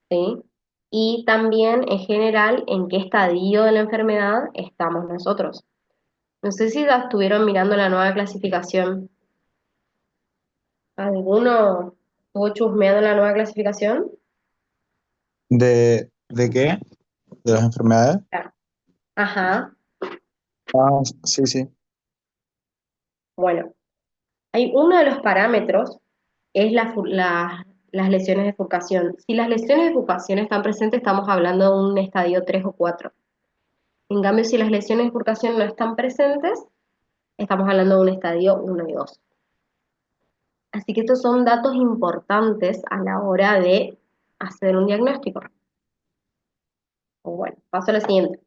¿sí? Y también en general en qué estadio de la enfermedad estamos nosotros. No sé si ya estuvieron mirando la nueva clasificación. ¿Alguno estuvo chusmeando la nueva clasificación? ¿De qué? ¿De las enfermedades? Claro. Ajá. Ah, sí, sí. Bueno, hay uno de los parámetros es las lesiones de furcación. Si las lesiones de furcación están presentes, estamos hablando de un estadio 3 o 4. En cambio, si las lesiones de furcación no están presentes, estamos hablando de un estadio 1 y 2. Así que estos son datos importantes a la hora de hacer un diagnóstico. Bueno, paso a lo siguiente.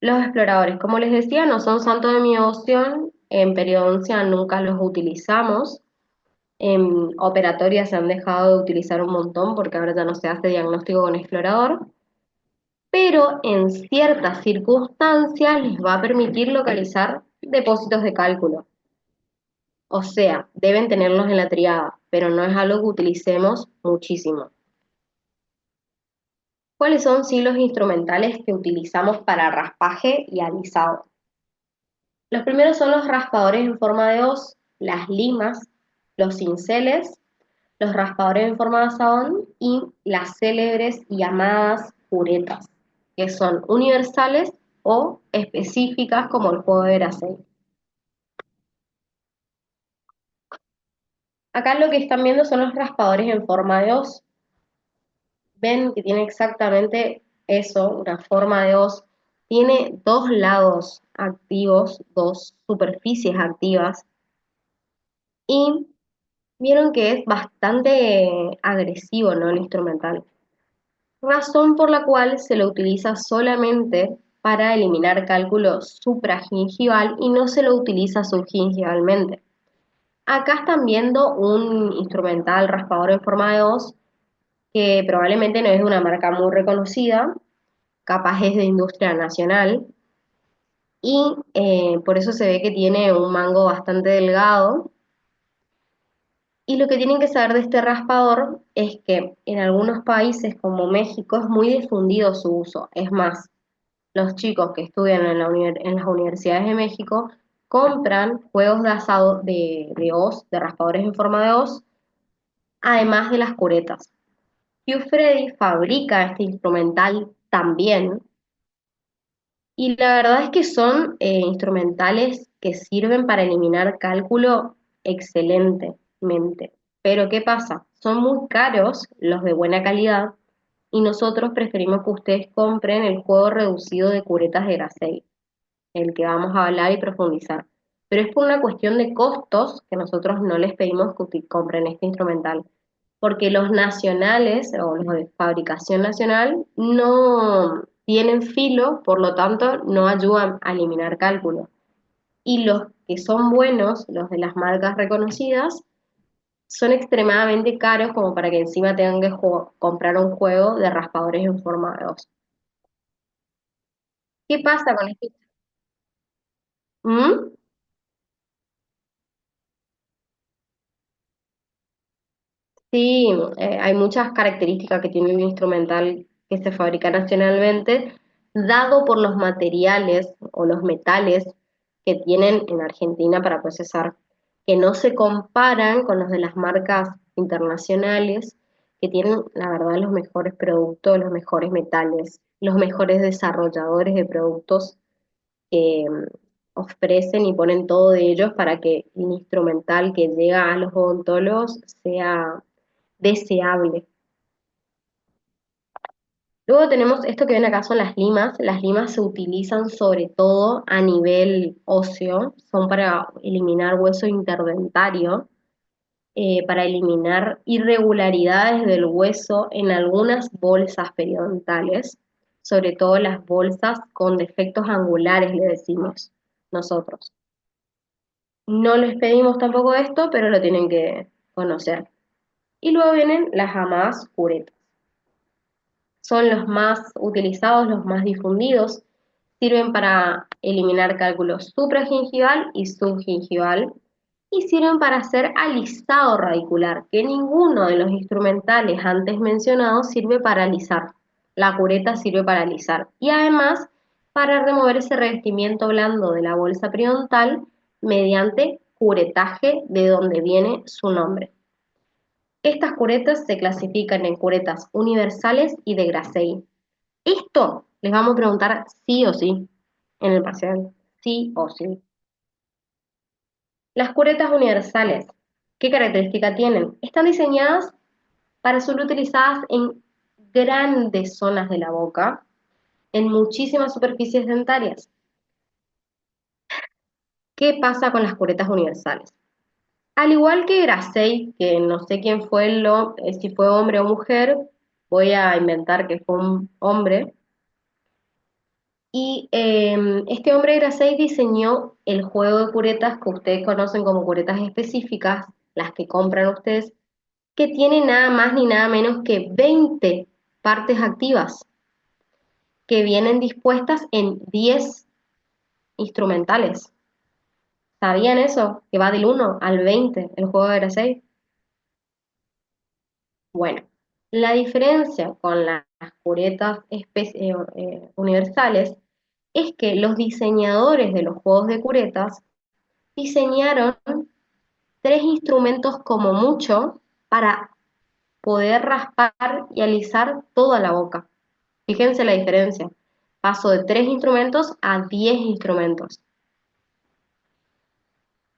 Los exploradores, como les decía, no son santos de mi devoción. En periodoncia nunca los utilizamos. En operatoria se han dejado de utilizar un montón porque ahora ya no se hace diagnóstico con explorador. Pero en ciertas circunstancias les va a permitir localizar depósitos de cálculo. O sea, deben tenerlos en la triada, pero no es algo que utilicemos muchísimo. ¿Cuáles son sí los instrumentales que utilizamos para raspaje y alisado? Los primeros son los raspadores en forma de hoz, las limas, los cinceles, los raspadores en forma de asadón y las célebres y llamadas curetas, que son universales o específicas como el juego de Grasset. Acá lo que están viendo son los raspadores en forma de hoz. Ven que tiene exactamente eso, una forma de hoz. Tiene dos lados activos, dos superficies activas y vieron que es bastante agresivo, ¿no? El instrumental. Razón por la cual se lo utiliza solamente para eliminar cálculo supragingival y no se lo utiliza subgingivalmente. Acá están viendo un instrumental raspador en forma de hoz que probablemente no es de una marca muy reconocida, capaz es de industria nacional, y por eso se ve que tiene un mango bastante delgado. Y lo que tienen que saber de este raspador es que en algunos países como México es muy difundido su uso. Es más, los chicos que estudian en las universidades de México compran juegos de asado de hoz, de raspadores en forma de hoz, además de las curetas. Hugh Freddy fabrica este instrumental también, y la verdad es que son instrumentales que sirven para eliminar cálculo excelentemente. Pero ¿qué pasa? Son muy caros los de buena calidad y nosotros preferimos que ustedes compren el juego reducido de curetas de Grasset, el que vamos a hablar y profundizar. Pero es por una cuestión de costos que nosotros no les pedimos que compren este instrumental, porque los nacionales o los de fabricación nacional no tienen filo, por lo tanto no ayudan a eliminar cálculo. Y los que son buenos, los de las marcas reconocidas, son extremadamente caros como para que encima tengan que comprar un juego de raspadores en forma de hoz. ¿Qué pasa con esto? ¿Mm? Sí, hay muchas características que tiene un instrumental que se fabrica nacionalmente, dado por los materiales o los metales que tienen en Argentina para procesar, que no se comparan con los de las marcas internacionales, que tienen, la verdad, los mejores productos, los mejores metales, los mejores desarrolladores de productos que ofrecen y ponen todo de ellos para que el instrumental que llega a los odontólogos sea deseable. Luego tenemos esto que ven acá, son las limas. Las limas se utilizan sobre todo a nivel óseo, son para eliminar hueso interdentario, para eliminar irregularidades del hueso en algunas bolsas periodontales, sobre todo las bolsas con defectos angulares, le decimos nosotros. No les pedimos tampoco esto, pero lo tienen que conocer. Y luego vienen las llamadas curetas. Son los más utilizados, los más difundidos. Sirven para eliminar cálculos supragingival y subgingival y sirven para hacer alisado radicular, que ninguno de los instrumentales antes mencionados sirve para alisar. La cureta sirve para alisar y además para remover ese revestimiento blando de la bolsa periodontal mediante curetaje, de donde viene su nombre. Estas curetas se clasifican en curetas universales y de Grasey. Esto les vamos a preguntar sí o sí en el parcial, sí o sí. Las curetas universales, ¿qué característica tienen? Están diseñadas para ser utilizadas en grandes zonas de la boca, en muchísimas superficies dentarias. ¿Qué pasa con las curetas universales? Al igual que Grasey, que no sé quién fue si fue hombre o mujer, voy a inventar que fue un hombre. Y este hombre Grasey diseñó el juego de curetas que ustedes conocen como curetas específicas, las que compran ustedes, que tiene nada más ni nada menos que 20 partes activas, que vienen dispuestas en 10 instrumentales. ¿Sabían eso? Que va del 1 al 20 el juego de Grasey. Bueno, la diferencia con las curetas universales es que los diseñadores de los juegos de curetas diseñaron 3 instrumentos como mucho para poder raspar y alisar toda la boca. Fíjense la diferencia. Paso de 3 instrumentos a 10 instrumentos.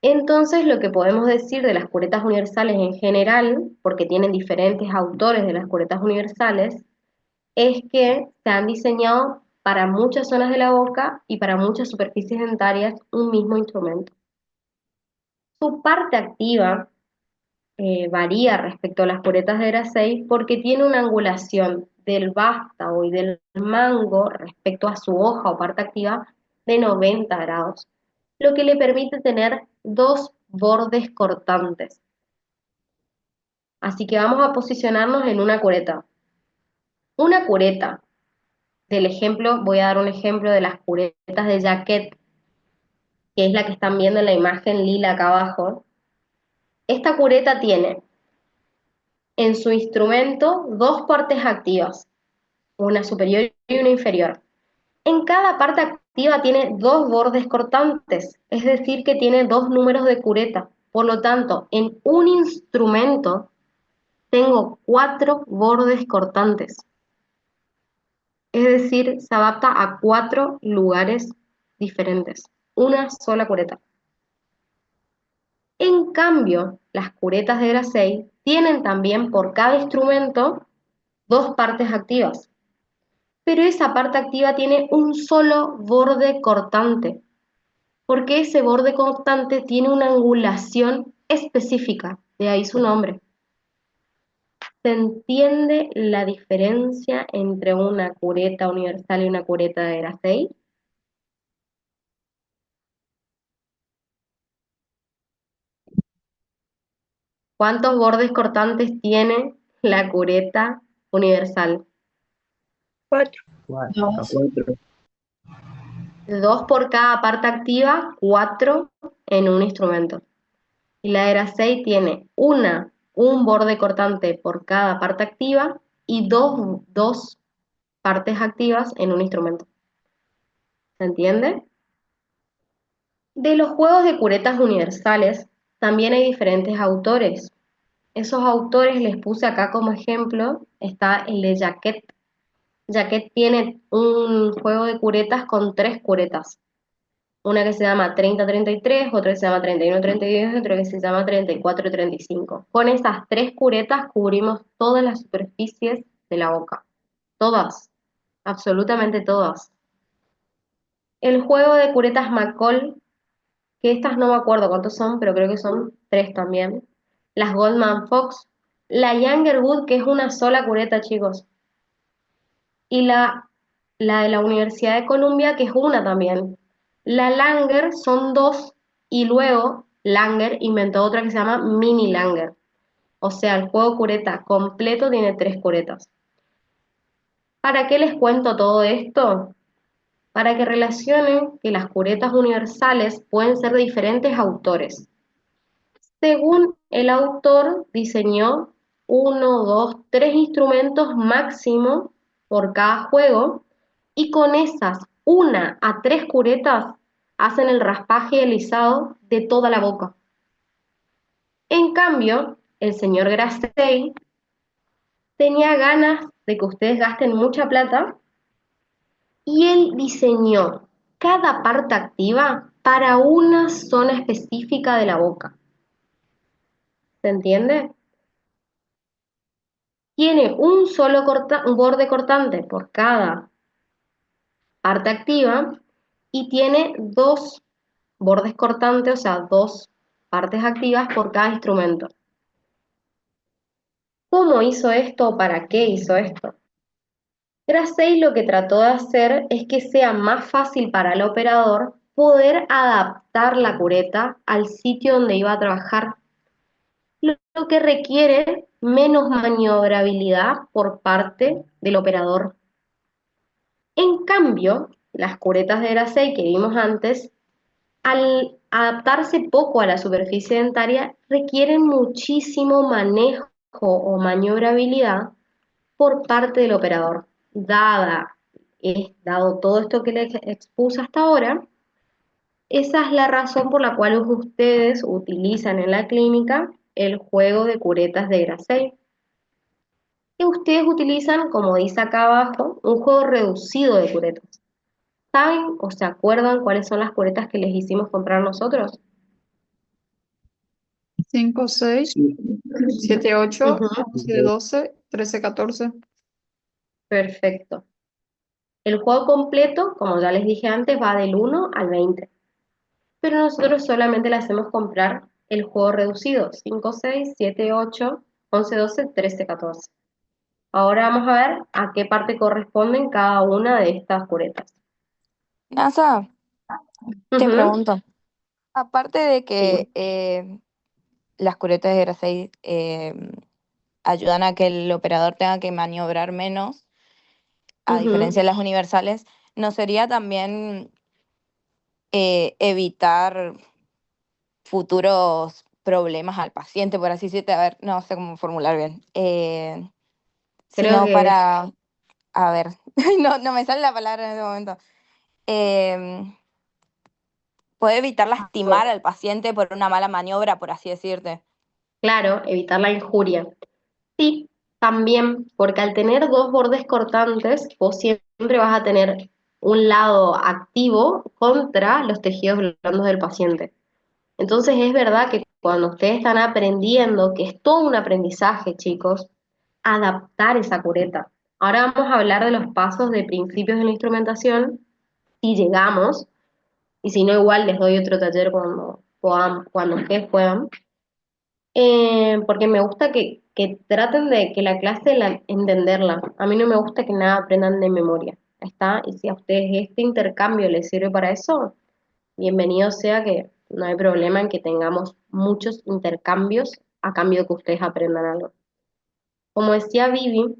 Entonces, lo que podemos decir de las curetas universales en general, porque tienen diferentes autores de las curetas universales, es que se han diseñado para muchas zonas de la boca y para muchas superficies dentarias un mismo instrumento. Su parte activa varía respecto a las curetas de Grasey porque tiene una angulación del vástago y del mango respecto a su hoja o parte activa de 90 grados, lo que le permite tener 2 bordes cortantes. Así que vamos a posicionarnos en una cureta. Una cureta, del ejemplo, voy a dar un ejemplo de las curetas de Jacquet, que es la que están viendo en la imagen lila acá abajo. Esta cureta tiene en su instrumento 2 partes activas, una superior y una inferior. En cada parte activa tiene 2 bordes cortantes, es decir, que tiene 2 números de cureta. Por lo tanto, en un instrumento tengo 4 bordes cortantes. Es decir, se adapta a 4 lugares diferentes. Una sola cureta. En cambio, las curetas de Grasey tienen también por cada instrumento 2 partes activas. Pero esa parte activa tiene un solo borde cortante, porque ese borde cortante tiene una angulación específica, de ahí su nombre. ¿Se entiende la diferencia entre una cureta universal y una cureta de Grasey? ¿Cuántos bordes cortantes tiene la cureta universal? 4. A Dos. 4. 2 por cada parte activa, 4 en un instrumento. Y la de Grasey tiene un borde cortante por cada parte activa y dos partes activas en un instrumento. ¿Se entiende? De los juegos de curetas universales también hay diferentes autores. Esos autores les puse acá como ejemplo, está el de Jacquet. Jacquet tiene un juego de curetas con 3 curetas. Una que se llama 30-33, otra que se llama 31-32 y otra que se llama 34-35. Con esas 3 curetas cubrimos todas las superficies de la boca. Todas, absolutamente todas. El juego de curetas McCall, que estas no me acuerdo cuántos son, pero creo que son 3 también. Las Goldman Fox, la Younger Wood, que es una sola cureta, chicos. Y la de la Universidad de Columbia, que es una también. La Langer son 2 y luego Langer inventó otra que se llama Mini Langer. O sea, el juego cureta completo tiene 3 curetas. ¿Para qué les cuento todo esto? Para que relacionen que las curetas universales pueden ser de diferentes autores. Según el autor, diseñó 1, 2, 3 instrumentos máximo por cada juego y con esas 1 a 3 curetas hacen el raspaje y el lisado de toda la boca. En cambio, el señor Grasey tenía ganas de que ustedes gasten mucha plata y él diseñó cada parte activa para una zona específica de la boca. ¿Se entiende? Tiene un solo un borde cortante por cada parte activa y tiene 2 bordes cortantes, o sea, 2 partes activas por cada instrumento. ¿Cómo hizo esto o para qué hizo esto? Grasey lo que trató de hacer es que sea más fácil para el operador poder adaptar la cureta al sitio donde iba a trabajar, lo que requiere menos maniobrabilidad por parte del operador. En cambio, las curetas de Grasey que vimos antes, al adaptarse poco a la superficie dentaria, requieren muchísimo manejo o maniobrabilidad por parte del operador. Dado todo esto que les expuse hasta ahora, esa es la razón por la cual ustedes utilizan en la clínica el juego de curetas de Grasey. Y ustedes utilizan, como dice acá abajo, un juego reducido de curetas. ¿Saben o se acuerdan cuáles son las curetas que les hicimos comprar nosotros? 5, 6, 7, 8, Ujú, 11, 12, 13, 14. perfecto. El juego completo, como ya les dije antes, va del 1 al 20. Pero nosotros solamente le hacemos comprar el juego reducido, 5, 6, 7, 8, 11, 12, 13, 14. Ahora vamos a ver a qué parte corresponden cada una de estas curetas. NASA, te Ujú, pregunto, aparte de sí. que las curetas de Grasey ayudan a que el operador tenga que maniobrar menos, a Ujú. diferencia de las universales, ¿no sería también evitar futuros problemas al paciente, por así decirte? A ver, no sé cómo formular bien. Creo Sino que es, para, a ver, no me sale la palabra en este momento. Em, Puede evitar lastimar al paciente por una mala maniobra, por así decirte. claro, evitar la injuria. Sí, también, porque al tener 2 bordes cortantes, vos siempre vas a tener un lado activo contra los tejidos blandos del paciente. Entonces es verdad que cuando ustedes están aprendiendo, que es todo un aprendizaje, chicos, adaptar esa cureta. Ahora vamos a hablar de los pasos de principios de la instrumentación, si llegamos, y si no, igual les doy otro taller cuando ustedes puedan. Porque me gusta que traten de que la clase entenderla. A mí no me gusta que nada aprendan de memoria. ¿Está? Y si a ustedes este intercambio les sirve para eso, bienvenido sea, que no hay problema en que tengamos muchos intercambios a cambio de que ustedes aprendan algo. Como decía Vivi,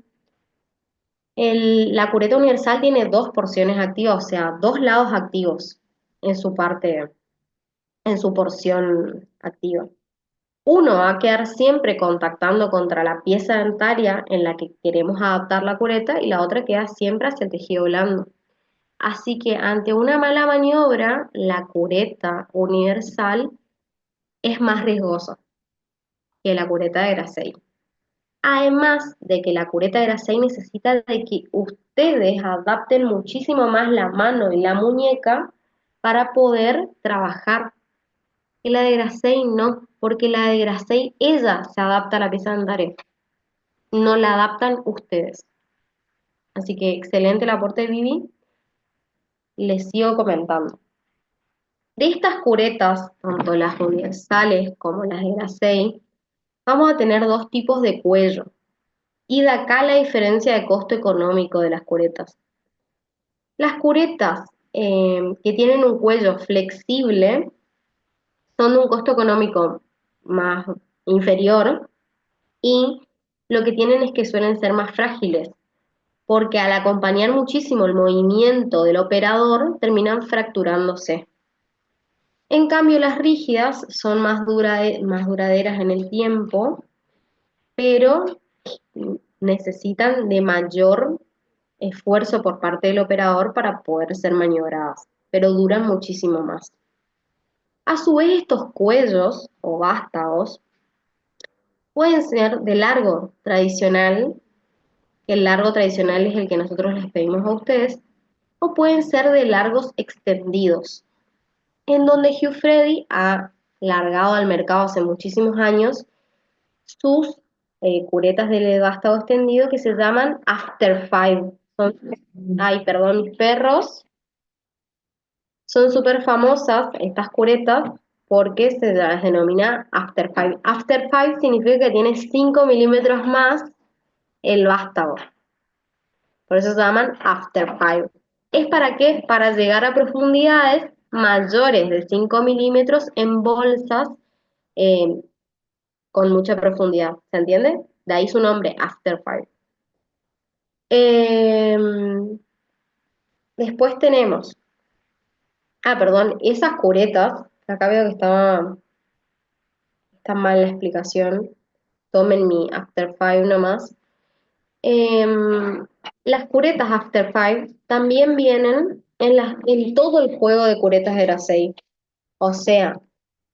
La cureta universal tiene dos porciones activas, o sea, dos lados activos en su parte, en su porción activa. Uno va a quedar siempre contactando contra la pieza dentaria en la que queremos adaptar la cureta y la otra queda siempre hacia el tejido blando. Así que ante una mala maniobra, la cureta universal es más riesgosa que la cureta de Grasey. Además de que la cureta de Grasey necesita de que ustedes adapten muchísimo más la mano y la muñeca para poder trabajar. Y la de Grasey no, porque la de Grasey ella se adapta a la pieza dentaria, no la adaptan ustedes. Así que excelente el aporte de Vivi, les sigo comentando. De estas curetas, tanto las universales como las de Grasey, vamos a tener dos tipos de cuello. Y de acá la diferencia de costo económico de las curetas. Las curetas que tienen un cuello flexible son de un costo económico más inferior y lo que tienen es que suelen ser más frágiles, porque al acompañar muchísimo el movimiento del operador terminan fracturándose. En cambio, las rígidas son más duraderas en el tiempo, pero necesitan de mayor esfuerzo por parte del operador para poder ser maniobradas, pero duran muchísimo más. A su vez, estos cuellos o vástagos pueden ser de largo tradicional, que el largo tradicional es el que nosotros les pedimos a ustedes, o pueden ser de largos extendidos, en donde Hugh Freddy ha largado al mercado hace muchísimos años sus curetas de vástago extendido que se llaman After Five. Ay, perdón, mis perros. Son súper famosas estas curetas porque se las denomina After Five. After Five significa que tiene 5 milímetros más el vástago. Por eso se llaman After Five. ¿Es para qué? Para llegar a profundidades mayores de 5 milímetros en bolsas eh, con mucha profundidad. ¿Se entiende? De ahí su nombre, After Five. Después tenemos, perdón, esas curetas, acá veo que está mal la explicación, tomen mi After Five nomás. Las curetas After Five también vienen en todo el juego de curetas de Grasey. O sea,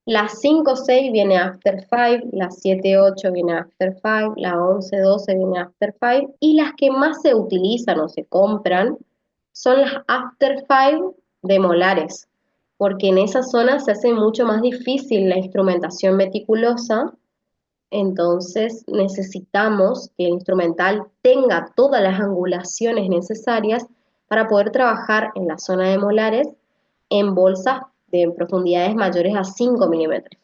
las 5-6 viene After Five, las 7-8 viene After Five, la 11-12 viene After Five, y las que más se utilizan o se compran son las After Five de molares, porque en esa zona se hace mucho más difícil la instrumentación meticulosa, entonces necesitamos que el instrumental tenga todas las angulaciones necesarias para poder trabajar en la zona de molares en bolsas de profundidades mayores a 5 milímetros.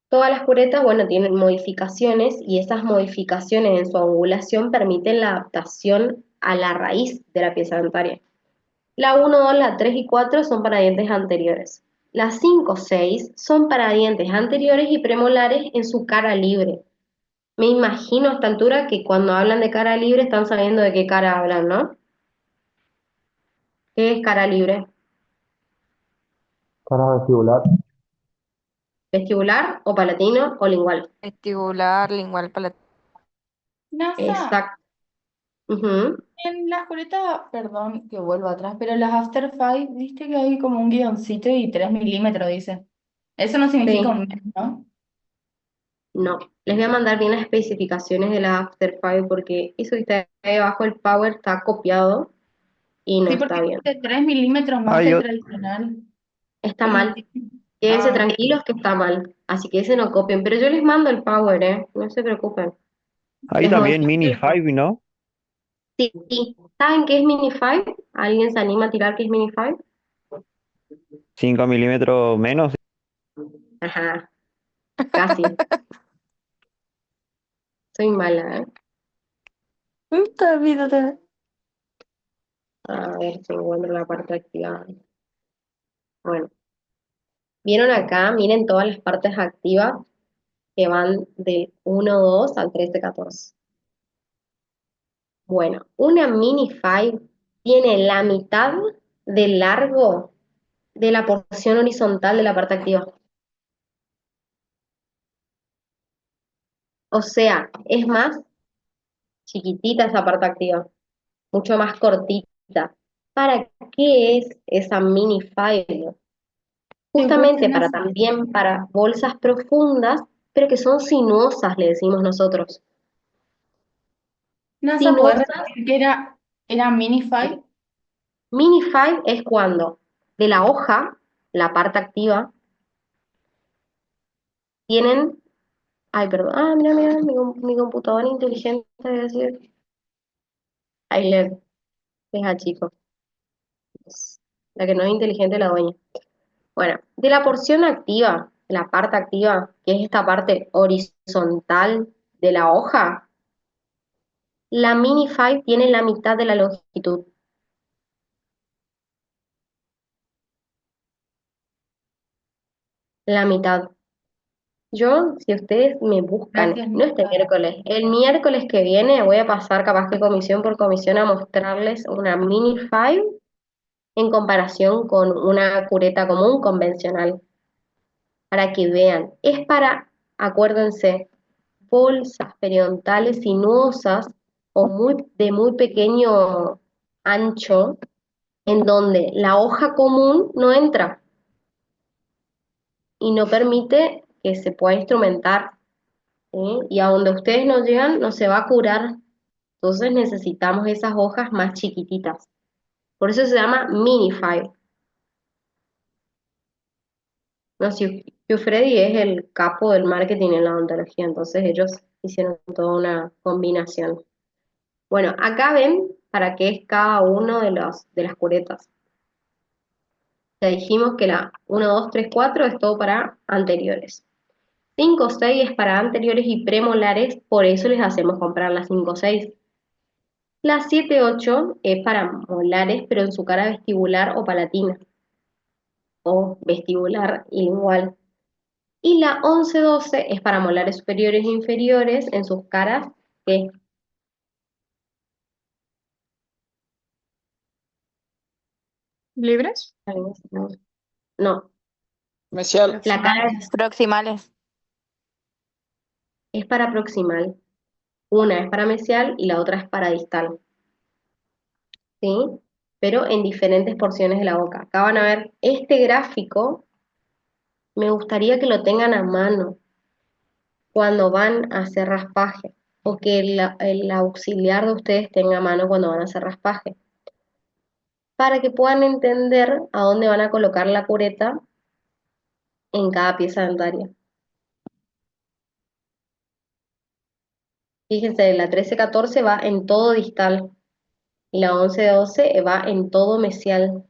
Todas las curetas, bueno, tienen modificaciones y esas modificaciones en su angulación permiten la adaptación a la raíz de la pieza dentaria. La 1, 2, la 3 y 4 son para dientes anteriores. Las 5, 6 son para dientes anteriores y premolares en su cara libre. Me imagino a esta altura que cuando hablan de cara libre están sabiendo de qué cara hablan, ¿no? ¿Qué es cara libre? Cara vestibular. ¿Vestibular o palatino o lingual? Vestibular, lingual, palatino. NASA, Exacto. Ujú. en las curetas, perdón que vuelvo atrás, pero las After Five, viste que hay como un guioncito y 3 milímetros, dice. Eso no significa Sí, un mes, ¿no? no. Les voy a mandar bien las especificaciones de la After Five porque eso que está ahí abajo, el power, está copiado y no Sí, está porque bien. dice 3 milímetros más Ah, que el yo, tradicional. Está Y mal. Quédense ah, tranquilos que está mal. Así que ese no copien. Pero yo les mando el power, ¿eh? No se preocupen. hay Les también modifico Mini el power. 5, ¿no? Sí, sí. ¿Saben qué es Mini Five? ¿Alguien se anima a tirar qué es Mini Five? 5 milímetros menos. Ajá, casi. Soy mala, ¿eh? Está bien, está A ver si encuentro la parte activada. Bueno, ¿vieron acá? Miren todas las partes activas. que van del 1,2 al 13,14. Bueno, una mini five tiene la mitad del largo de la porción horizontal de la parte activa. O sea, es más chiquitita esa parte activa, mucho más cortita. ¿Para qué es esa mini five? Igual Justamente para NASA. también para bolsas profundas, pero que son sinuosas, le decimos nosotros. NASA, ¿puedes Sinuosas, repetir que era mini five? mini five es cuando de la hoja, la parte activa, tienen, ay, perdón, mira, mira, mi computadora inteligente, es decir, ahí le deja chico, la que no es inteligente la dueña. Bueno, de la porción activa, la parte activa, que es esta parte horizontal de la hoja, la mini five tiene la mitad de la longitud. La mitad. Yo, si ustedes me buscan, Gracias, no este Nica. miércoles, el miércoles que viene voy a pasar capaz que comisión por comisión a mostrarles una mini five en comparación con una cureta común convencional, para que vean. Es para, acuérdense, bolsas periodontales sinuosas o de muy pequeño ancho, en donde la hoja común no entra y no permite que se pueda instrumentar, ¿sí? Y a donde ustedes no llegan, no se va a curar. Entonces necesitamos esas hojas más chiquititas. Por eso se llama mini five. No, si Freddy es el capo del marketing en la odontología, entonces ellos hicieron toda una combinación. Bueno, acá ven para qué es cada uno de las curetas. Ya dijimos que la 1, 2, 3, 4 es todo para anteriores. 5, 6 es para anteriores y premolares, por eso les hacemos comprar la 5, 6. La 7, 8 es para molares, pero en su cara vestibular o palatina, o vestibular igual. Y la 11, 12 es para molares superiores e inferiores en sus caras que ¿Libres? no, Mesial. la cara Proximales. es para proximal. Una es para mesial y la otra es para distal, ¿sí? Pero en diferentes porciones de la boca. Acá van a ver este gráfico, me gustaría que lo tengan a mano cuando van a hacer raspaje, o que el auxiliar de ustedes tenga a mano cuando van a hacer raspaje, para que puedan entender a dónde van a colocar la cureta en cada pieza dentaria. Fíjense, la 13, 14 va en todo distal y la 11, 12 va en todo mesial.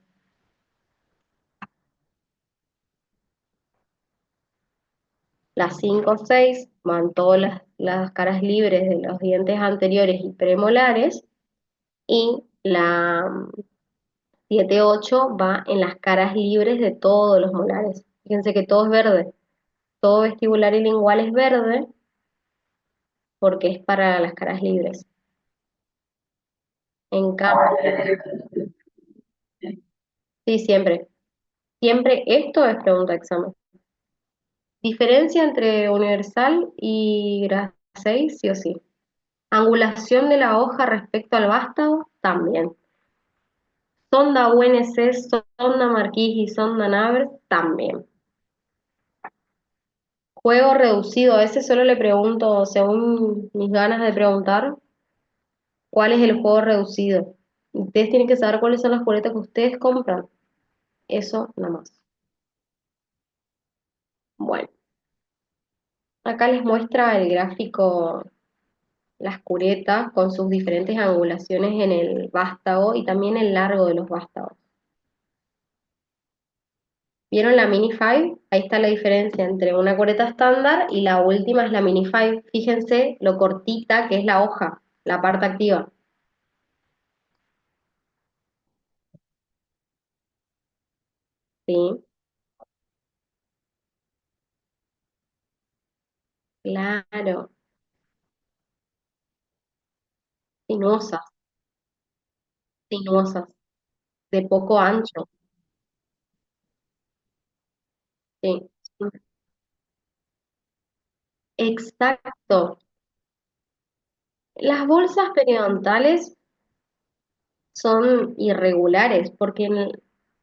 Las 5, 6 van todas las caras libres de los dientes anteriores y premolares, y la 7, 8 va en las caras libres de todos los molares. Fíjense que todo es verde, todo vestibular y lingual es verde porque es para las caras libres. En cambio, sí, siempre. Siempre esto es pregunta de examen. Diferencia entre universal y grado 6, sí o sí. Angulación de la hoja respecto al vástago, también. Sonda UNC, sonda Marquis y sonda Naver, también. Juego reducido, a veces solo le pregunto, según mis ganas de preguntar, ¿cuál es el juego reducido? Ustedes tienen que saber cuáles son las curetas que ustedes compran. Eso nada más. Bueno, acá les muestra el gráfico, las curetas con sus diferentes angulaciones en el vástago y también el largo de los vástagos. ¿Vieron la Mini 5? Ahí está la diferencia entre una cureta estándar y la última es la Mini 5. Fíjense lo cortita que es la hoja, la parte activa. ¿Sí? Claro, sinuosas, sinuosas, de poco ancho, sí. Exacto. Las bolsas periodontales son irregulares porque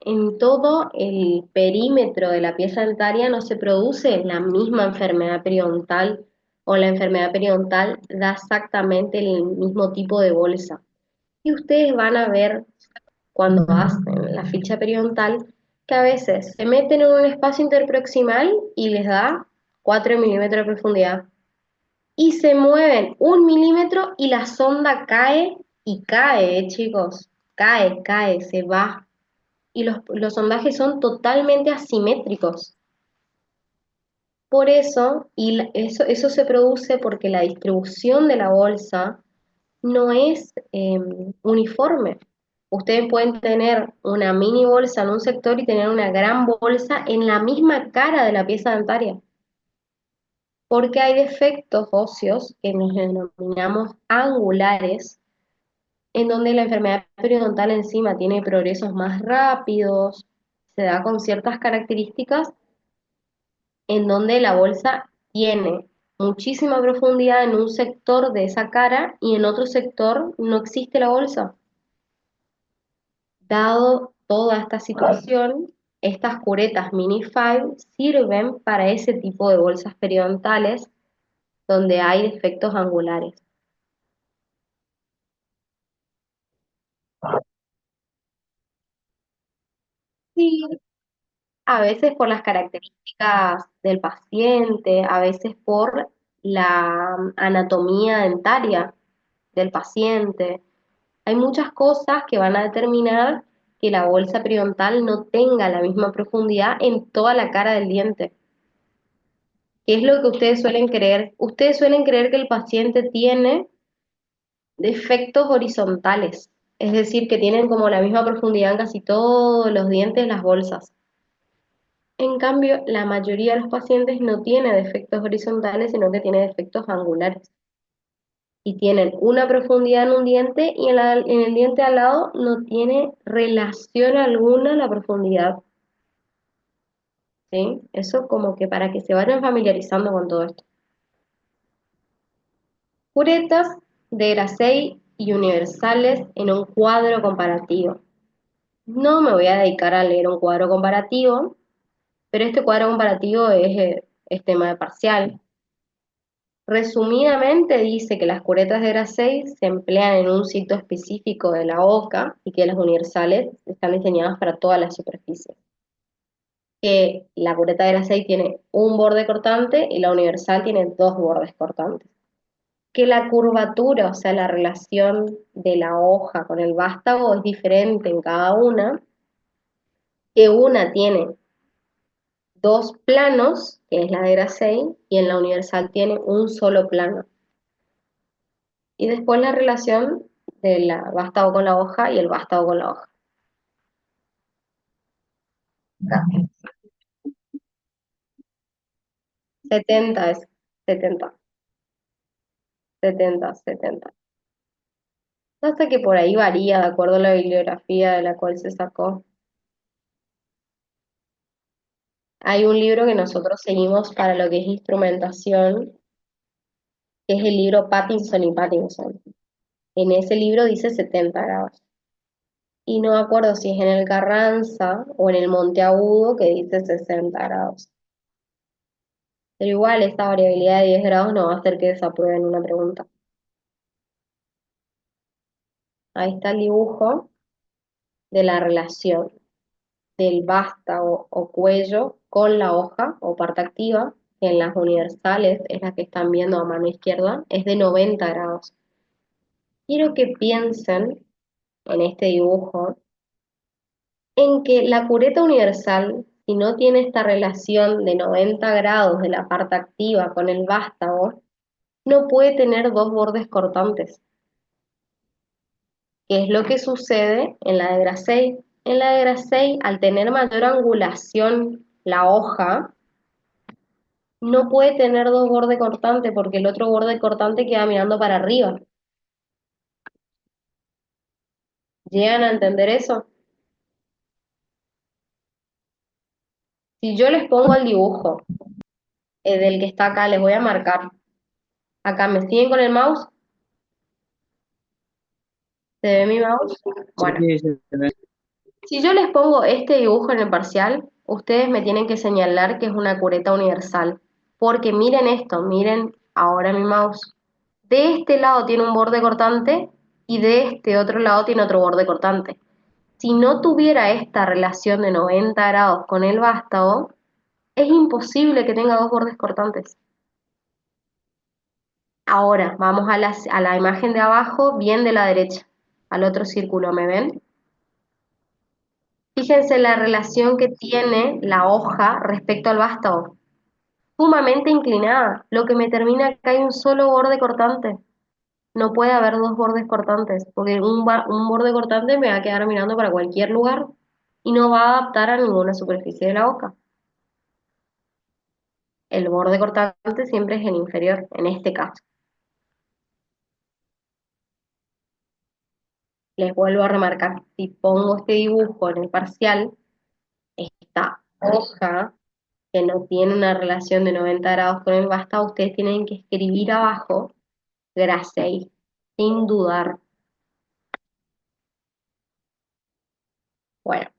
en todo el perímetro de la pieza dentaria no se produce la misma enfermedad periodontal o la enfermedad periodontal da exactamente el mismo tipo de bolsa. Y ustedes van a ver cuando hacen la ficha periodontal que a veces se meten en un espacio interproximal y les da 4 milímetros de profundidad y se mueven 1 milímetro y la sonda cae y cae, chicos, cae, se va. Y los sondajes son totalmente asimétricos. Por eso, eso se produce porque la distribución de la bolsa no es uniforme. Ustedes pueden tener una mini bolsa en un sector y tener una gran bolsa en la misma cara de la pieza dentaria, porque hay defectos óseos que nos denominamos angulares, en donde la enfermedad periodontal encima tiene progresos más rápidos, se da con ciertas características en donde la bolsa tiene muchísima profundidad en un sector de esa cara y en otro sector no existe la bolsa. Dado toda esta situación, estas curetas Mini 5 sirven para ese tipo de bolsas periodontales donde hay defectos angulares. Sí, a veces por las características del paciente, a veces por la anatomía dentaria del paciente. Hay muchas cosas que van a determinar que la bolsa periodontal no tenga la misma profundidad en toda la cara del diente. ¿Qué es lo que ustedes suelen creer? Ustedes suelen creer que el paciente tiene defectos horizontales, es decir, que tienen como la misma profundidad en casi todos los dientes, las bolsas. En cambio, la mayoría de los pacientes no tiene defectos horizontales, sino que tiene defectos angulares. Y tienen una profundidad en un diente y en el diente al lado no tiene relación alguna la profundidad. ¿Sí? Eso como que para que se vayan familiarizando con todo esto. Curetas de Grasey y universales en un cuadro comparativo. No me voy a dedicar a leer un cuadro comparativo, pero este cuadro comparativo es tema de parcial. Resumidamente dice que las curetas de Grasey se emplean en un sitio específico de la boca y que las universales están diseñadas para todas las superficies. Que la cureta de Grasey tiene un borde cortante y la universal tiene dos bordes cortantes. Que la curvatura, o sea, la relación de la hoja con el vástago es diferente en cada una, que una tiene dos planos, que es la de Grasey, y en la universal tiene un solo plano. Y después la relación del vástago con la hoja y el vástago con la hoja. 70 es 70, 70, 70. Hasta que por ahí varía de acuerdo a la bibliografía de la cual se sacó. Hay un libro que nosotros seguimos para lo que es instrumentación, que es el libro Pattinson y Pattinson. En ese libro dice 70 grados. Y no me acuerdo si es en el Carranza o en el Monteagudo que dice 60 grados. Pero igual esta variabilidad de 10 grados no va a hacer que desaprueben una pregunta. Ahí está el dibujo de la relación del vástago o cuello con la hoja o parte activa, que en las universales es la que están viendo a mano izquierda, es de 90 grados. Quiero que piensen en este dibujo en que la cureta universal, si no tiene esta relación de 90 grados de la parte activa con el vástago, no puede tener dos bordes cortantes, que es lo que sucede en la de Grasey. En la de Grasey, al tener mayor angulación la hoja, no puede tener dos bordes cortantes porque el otro borde cortante queda mirando para arriba. ¿Llegan a entender eso? Si yo les pongo el dibujo del que está acá, les voy a marcar. Acá, ¿me siguen con el mouse? ¿Se ve mi mouse? Bueno, Sí, sí, sí. si yo les pongo este dibujo en el parcial, ustedes me tienen que señalar que es una cureta universal. Porque miren esto, miren ahora mi mouse. De este lado tiene un borde cortante y de este otro lado tiene otro borde cortante. Si no tuviera esta relación de 90 grados con el vástago, es imposible que tenga dos bordes cortantes. Ahora, vamos a la imagen de abajo, bien de la derecha, al otro círculo, ¿me ven? Fíjense la relación que tiene la hoja respecto al vástago. Sumamente inclinada, lo que me termina que hay un solo borde cortante. No puede haber dos bordes cortantes, porque un borde cortante me va a quedar mirando para cualquier lugar y no va a adaptar a ninguna superficie de la hoja. El borde cortante siempre es el inferior, en este caso. Les vuelvo a remarcar, si pongo este dibujo en el parcial, esta hoja que no tiene una relación de 90 grados con el vástago, ustedes tienen que escribir abajo Grasey, sin dudar. Bueno,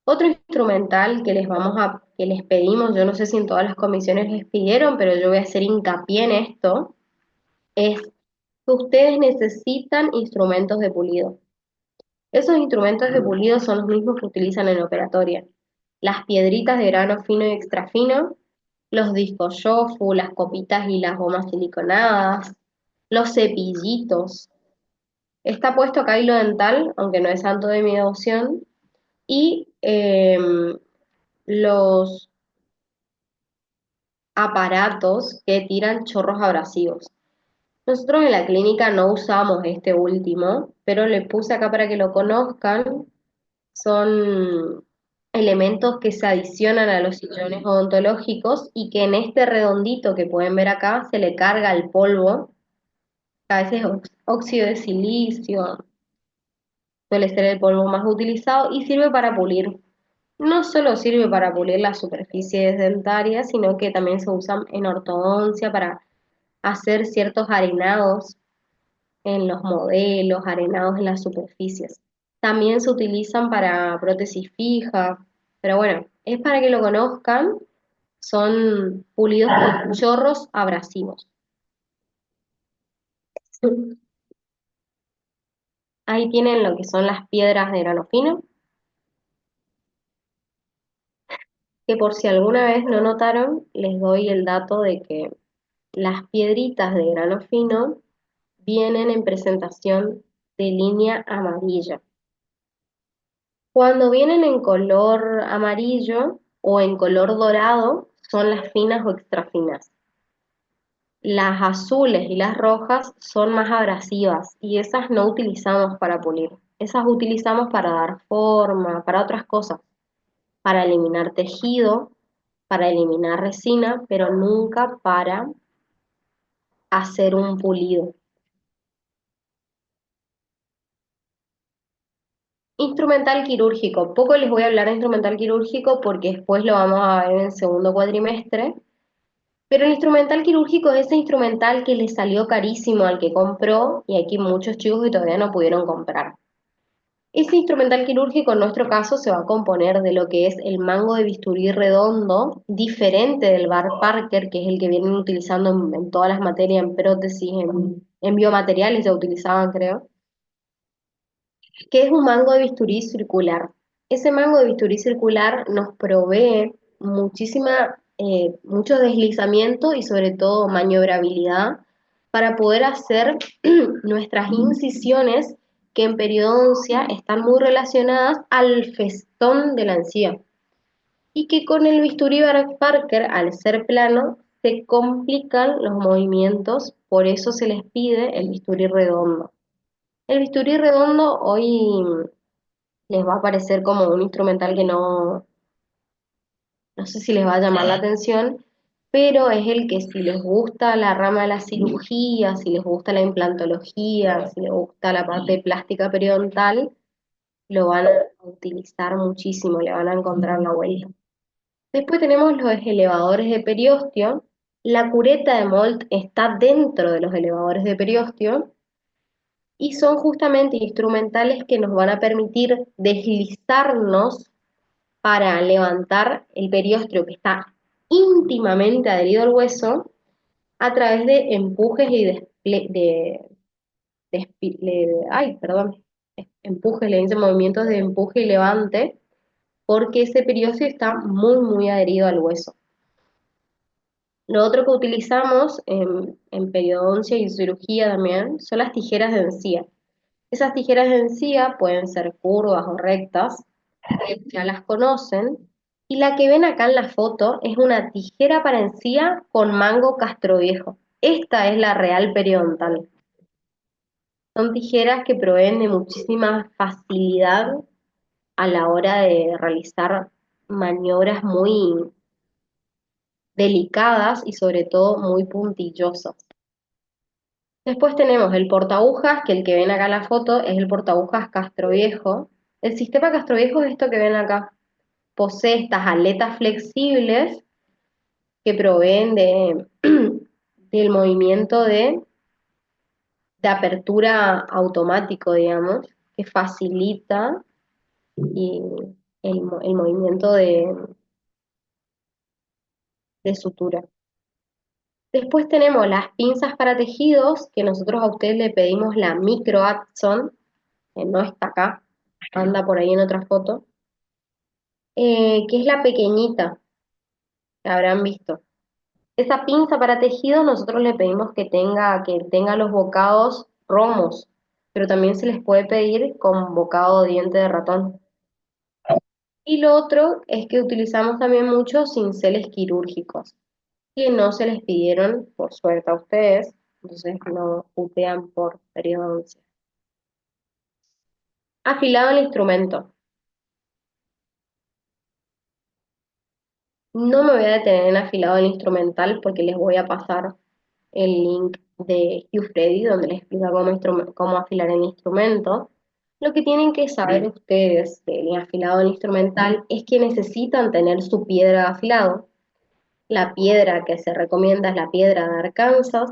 otro instrumental que les pedimos, yo no sé si en todas las comisiones les pidieron, pero yo voy a hacer hincapié en esto, es que ustedes necesitan instrumentos de pulido. Esos instrumentos de pulido son los mismos que utilizan en operatoria. Las piedritas de grano fino y extra fino, los discos yofu, las copitas y las gomas siliconadas, los cepillitos. Está puesto acá hilo dental, aunque no es santo de mi devoción, y los aparatos que tiran chorros abrasivos. Nosotros en la clínica no usamos este último, pero le puse acá para que lo conozcan. Son elementos que se adicionan a los sillones odontológicos y que en este redondito que pueden ver acá se le carga el polvo, a veces óxido de silicio, suele ser el polvo más utilizado y sirve para pulir. No solo sirve para pulir las superficies dentarias, sino que también se usan en ortodoncia para hacer ciertos arenados en los modelos, arenados en las superficies. También se utilizan para prótesis fija, pero bueno, es para que lo conozcan, son pulidos con chorros abrasivos. Ahí tienen lo que son las piedras de grano fino, que por si alguna vez no notaron, les doy el dato de que las piedritas de grano fino vienen en presentación de línea amarilla. Cuando vienen en color amarillo o en color dorado, son las finas o extra finas. Las azules y las rojas son más abrasivas y esas no utilizamos para pulir. Esas utilizamos para dar forma, para otras cosas, para eliminar tejido, para eliminar resina, pero nunca para hacer un pulido. Instrumental quirúrgico. Poco les voy a hablar de instrumental quirúrgico porque después lo vamos a ver en segundo cuatrimestre. Pero el instrumental quirúrgico es ese instrumental que le salió carísimo al que compró y aquí muchos chicos que todavía no pudieron comprar. Ese instrumental quirúrgico en nuestro caso se va a componer de lo que es el mango de bisturí redondo, diferente del bar Parker, que es el que vienen utilizando en todas las materias, en prótesis, en biomateriales ya utilizaban, creo, que es un mango de bisturí circular. Ese mango de bisturí circular nos provee mucho deslizamiento y sobre todo maniobrabilidad para poder hacer nuestras incisiones que en periodoncia están muy relacionadas al festón de la encía y que con el bisturí Parker, al ser plano, se complican los movimientos, por eso se les pide el bisturí redondo. El bisturí redondo hoy les va a parecer como un instrumental que no sé si les va a llamar la atención, pero es el que si les gusta la rama de la cirugía, si les gusta la implantología, si les gusta la parte plástica periodontal, lo van a utilizar muchísimo, le van a encontrar la vuelta. Después tenemos los elevadores de periósteo. La cureta de Molt está dentro de los elevadores de periósteo y son justamente instrumentales que nos van a permitir deslizarnos para levantar el periósteo que está íntimamente adherido al hueso a través de empujes y empujes, le dicen movimientos de empuje y levante, porque ese periósteo está muy, muy adherido al hueso. Lo otro que utilizamos en periodoncia y cirugía también son las tijeras de encía. Esas tijeras de encía pueden ser curvas o rectas, ya las conocen. Y la que ven acá en la foto es una tijera para encía con mango castroviejo. Esta es la real periodontal. Son tijeras que proveen de muchísima facilidad a la hora de realizar maniobras muy delicadas y sobre todo muy puntillosas. Después tenemos el portagujas, que el que ven acá en la foto es el portagujas Castroviejo. El sistema Castroviejo es esto que ven acá. Posee estas aletas flexibles que proveen del movimiento de apertura automático, digamos, que facilita el movimiento de sutura. Después tenemos las pinzas para tejidos, que nosotros a ustedes le pedimos la Micro Adson, que no está acá, anda por ahí en otra foto, que es la pequeñita, que habrán visto. Esa pinza para tejidos nosotros le pedimos que tenga los bocados romos, pero también se les puede pedir con bocado de diente de ratón. Y lo otro es que utilizamos también muchos cinceles quirúrgicos, que no se les pidieron, por suerte a ustedes, entonces no putean por periodoncia. Afilado el instrumento. No me voy a detener en afilado del instrumental porque les voy a pasar el link de Hugh Freddy donde les explica cómo afilar el instrumento. Lo que tienen que saber ustedes del afilado del instrumental es que necesitan tener su piedra de afilado. La piedra que se recomienda es la piedra de Arkansas.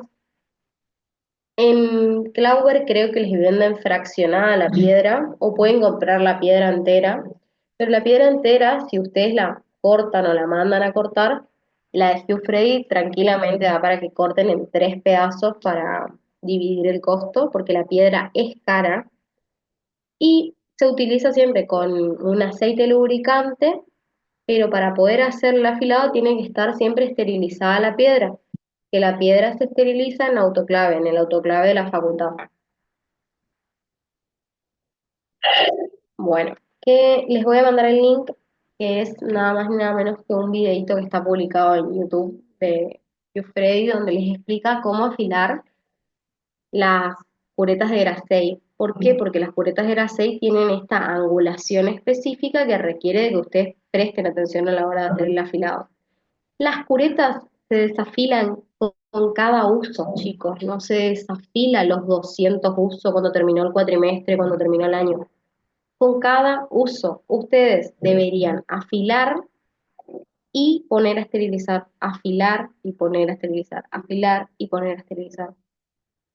En Klauber creo que les venden fraccionada la piedra o pueden comprar la piedra entera, pero la piedra entera, si ustedes la cortan o la mandan a cortar, la de Hugh Freddy tranquilamente da para que corten en 3 pedazos para dividir el costo, porque la piedra es cara y se utiliza siempre con un aceite lubricante, pero para poder hacer el afilado tiene que estar siempre esterilizada la piedra, que la piedra se esteriliza en autoclave, en el autoclave de la facultad. Bueno, que les voy a mandar el link, que es nada más ni nada menos que un videito que está publicado en YouTube de Hugh Freddy, donde les explica cómo afilar las curetas de Grasey. ¿Por qué? Porque las curetas de Grasey tienen esta angulación específica que requiere de que ustedes presten atención a la hora de hacer el afilado. Las curetas se desafilan con cada uso, chicos, no se desafila los 200 usos cuando terminó el cuatrimestre, cuando terminó el año. Con cada uso, ustedes deberían afilar y poner a esterilizar, afilar y poner a esterilizar, afilar y poner a esterilizar.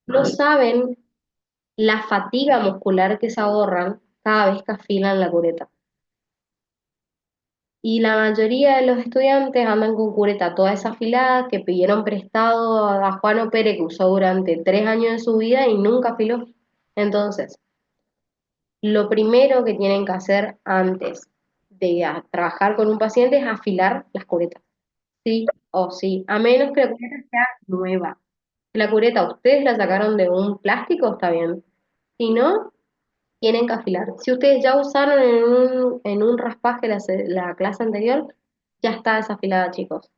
No saben la fatiga muscular que se ahorran cada vez que afilan la cureta. Y la mayoría de los estudiantes andan con cureta toda desafilada, que pidieron prestado a Juan Pérez, que usó durante 3 años de su vida y nunca afiló. Entonces, lo primero que tienen que hacer antes de trabajar con un paciente es afilar las curetas. Sí o sí, a menos que la cureta sea nueva. Si la cureta ustedes la sacaron de un plástico, está bien. Si no, tienen que afilar. Si ustedes ya usaron en un raspaje la clase anterior, ya está desafilada, chicos.